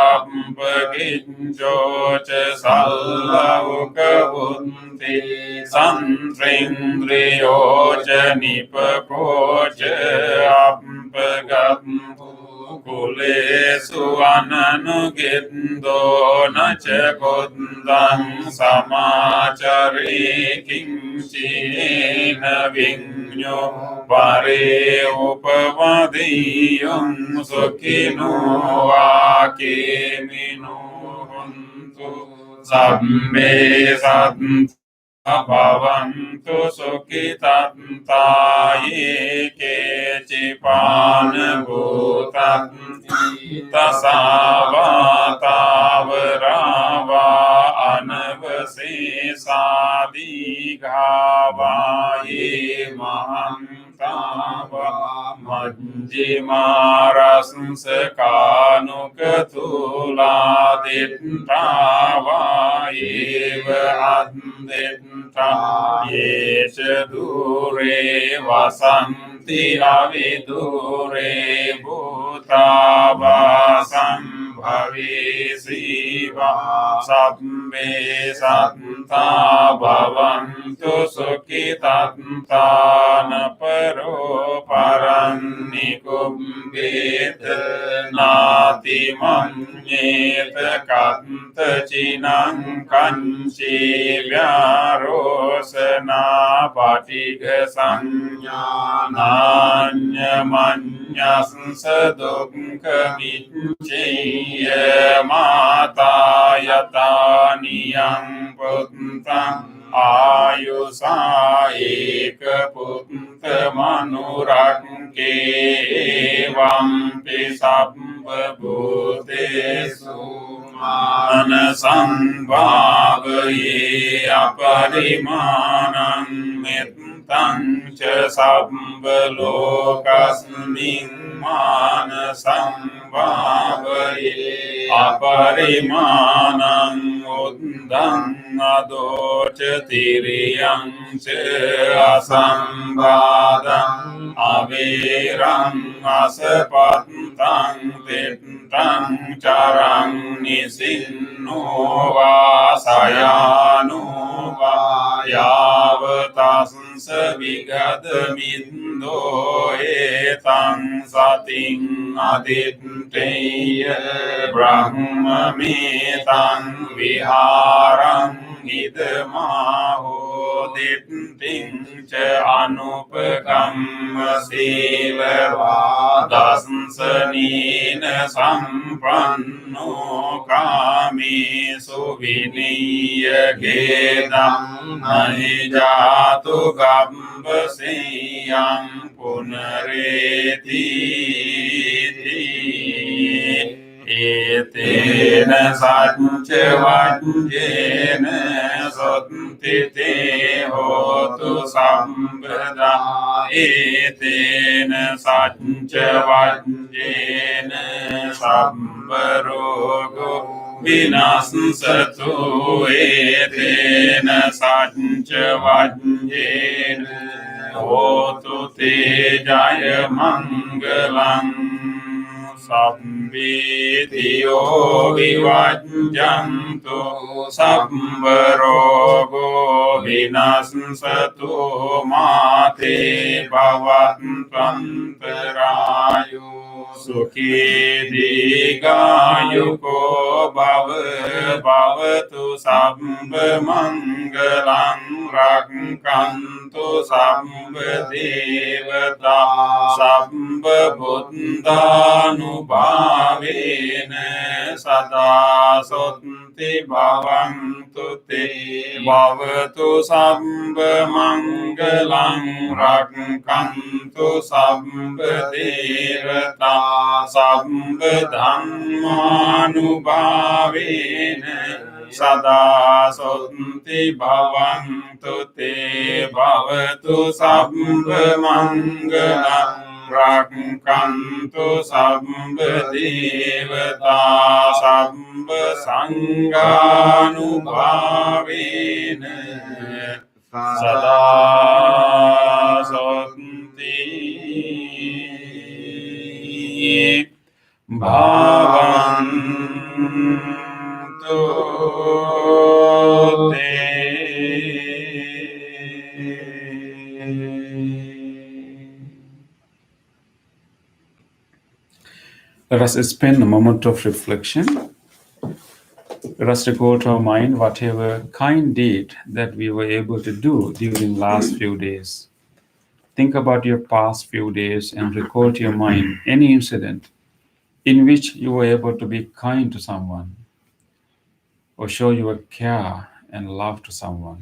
අප්පකිච්ඡෝච සල්ලවක වුන්ති සන්ත්‍රේන්ද්‍රයෝච නිපකෝච අප්පගම් කුලේසු අනනුගෙන්දෝ නච කොද්දං සමාචරේ කිංචේන විඤ්ඤෝ පරේ උපවදියං සුඛිනෝ වාකේමිනෝ හොන්තු සම්මේ සත් භවන්තු සුඛිතත්තායේ කේචිපාන භූතං තසාවාතාවරාවා අනවසේසාදීඝාවායේ මහන්තාවා මජ්ජිමාරසංසකානුකතුලාදිට්ඨාවායේව අද්දෙට්ඨා යේච දුරේ වසන්ති අවිදුරේ භූතාවා සම්භවේ සීවා සබ්බේ සත්තා භවන්තු සුඛිතත්තාන පරෝ පරන්නිකුම්බේත නාති මඤ්ඤේත කන්ත චිනං කංචේ ව්‍යාරෝසනා පටිඝ සංඥානාඤ්ඤමඤ්ඤස්ස දුක්ඛ මිච්ඡේය මාතා යතානියං පුත්තං ආයුසා ඒක පුත්ත මනුරක්කේ වම්පි සබ්බ භූතේසු මාන සංභාවයේ අපරිමාණං මෙත්තං ච සබ්බ ලෝකස්මින් මාන සංභාවයේ අපරිමාණං උද්දං අදෝච තිරියං ච අසම්බාධං අවේරං අසපත්තං තිත්තං චරං නිසින්නෝ වාසයානෝ යාවතස්ස විගදමින්දෝ ඒතං සතින් අදිත්තේය බ්‍රහ්මමේතං විහාරං ඉදමාහෝ දිට්ඨිං ච අනුපකම්ම සීලවා දස්සනීන සම්පන්නෝ කාමේසු විනීය ඛේදං නහි ජාතු ගම්බසෙයං පුනරේති ඒතේන සච්ච වජ්ජේන සොත්තිතේ හෝතු සම්පදා ඒතේන සච්ච වජ්ජේන සම්බරෝගෝ විනාශසතු ඒතේන සච්ච වජ්ජේන හෝතු තේ ජය මංගලං සම්බේතියෝ විවජ්ජන්තු සම්බ රෝගෝ විනාශසතු මාතේ භවන්තන්තරායෝ සුඛී දීඝායුකෝ භව භවතු සම්බ මංගලං රක්ඛන්තු සම්බ දේවතා සම්බ බුද්ධානුභාවේන සදා සොත්ති භවන්තු තේ භවතු සම්බ මංගලං රක්ඛන්තු සම්බ දේවතා සම්බ ධම්මානුභාවේන සදා සොත්ති භවන්තු තේ භවතු සම්බ මංගලං රක්ඛන්තු සම්බ දේවතා සම්බ සංඝානුභාවේන සදා සොත්ති භවන්තු Let us spend a moment of reflection. Let us recall to our mind whatever kind deed that we were able to do during last few days. Think about your past few days and recall to your mind any incident in which you were able to be kind to someone or show your care and love to someone.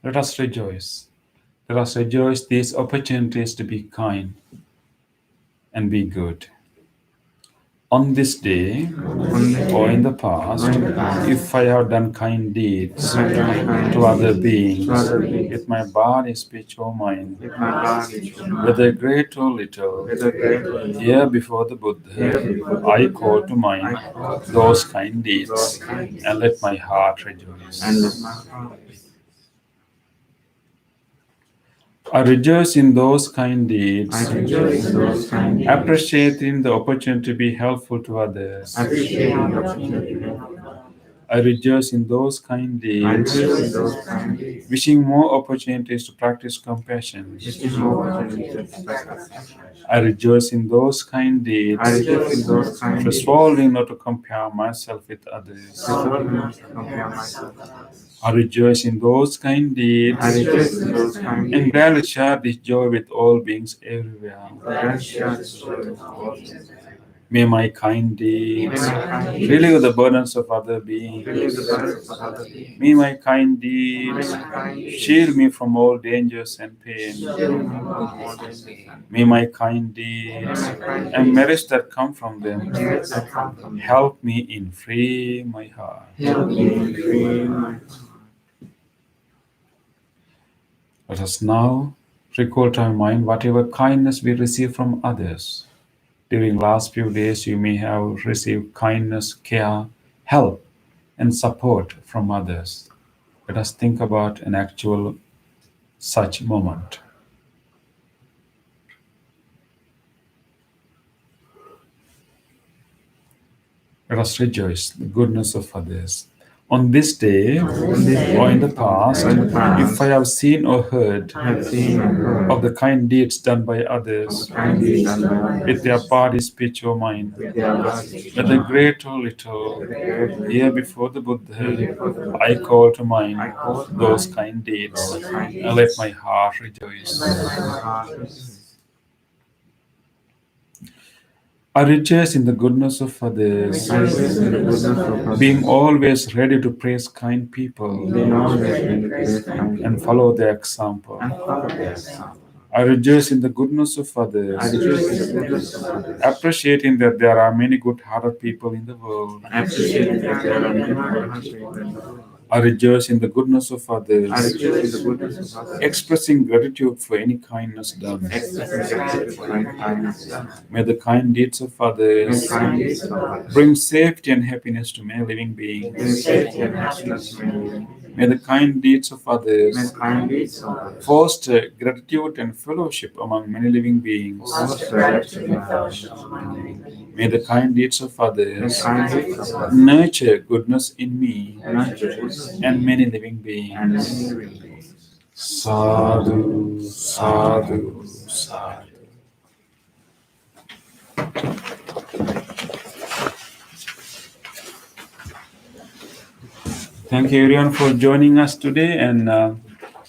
Let us rejoice. Let us rejoice these opportunities to be kind and be good. On this day or in the past, if I have done kind deeds to other beings with my body, speech, or mind, whether great or little, here before the Buddha, I call to mind those kind deeds and let my heart rejoice. I rejoice in those kind deeds, appreciating the opportunity to be helpful to others. I rejoice in those kind deeds, wishing more opportunities to practice compassion. I rejoice in those kind deeds, resolving not to compare myself with others. I rejoice in those kind deeds and gladly share this joy with all beings everywhere. May my kind deeds relieve the burdens of other beings. May my kind deeds shield me from all dangers and pain. May my kind deeds and merits that come from them help me in free my heart. Let us now recall to our mind whatever kindness we receive from others. During last few days, you may have received kindness, care, help, and support from others. Let us think about an actual such moment. Let us rejoice the goodness of others. On this day or in the past, if I have seen or heard of the kind deeds done by others with their body, speech, or mind, whether great or little, here before the Buddha, I call to mind those kind deeds and let my heart rejoice. I rejoice in the goodness of others, being always ready to praise kind people and follow their example. I rejoice in the goodness of others, appreciating that there are many good-hearted people in the world. I rejoice in the goodness of others, expressing gratitude for any kindness done. May the kind deeds of others bring safety and happiness to many living beings. May the kind deeds of others foster gratitude and fellowship among many living beings. May the kind deeds of others nurture goodness in me and many living beings. Sadhu, sadhu, sadhu. thank you everyone for joining us today, and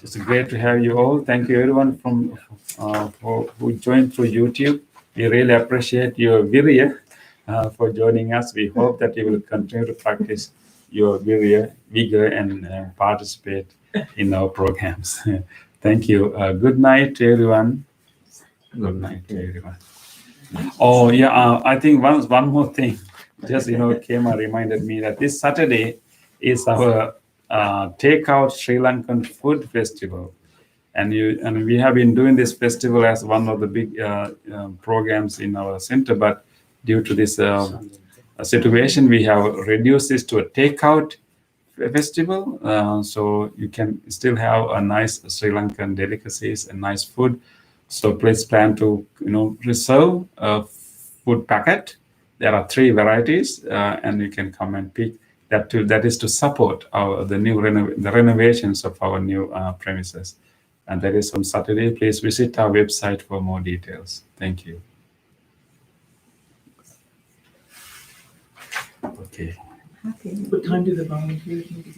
it's great to have you all. Thank you everyone from who joined through YouTube. We really appreciate your virya for joining us. We hope that you will continue to practice your vigor and participate in our programs. Thank you. Good night to everyone. Good night to everyone. Oh yeah, I think one more thing. Just Kema reminded me that this Saturday is our takeout Sri Lankan food festival, and we have been doing this festival as one of the big programs in our center, but due to this situation, we have reduced this to a takeout festival, so you can still have a nice Sri Lankan delicacies and nice food. So please plan to reserve a food packet. There are 3 varieties, and you can come and pick that. That is to support the renovations of our new premises, and that is on Saturday. Please visit our website for more details. Thank you. Okay. What time do the volunteers need to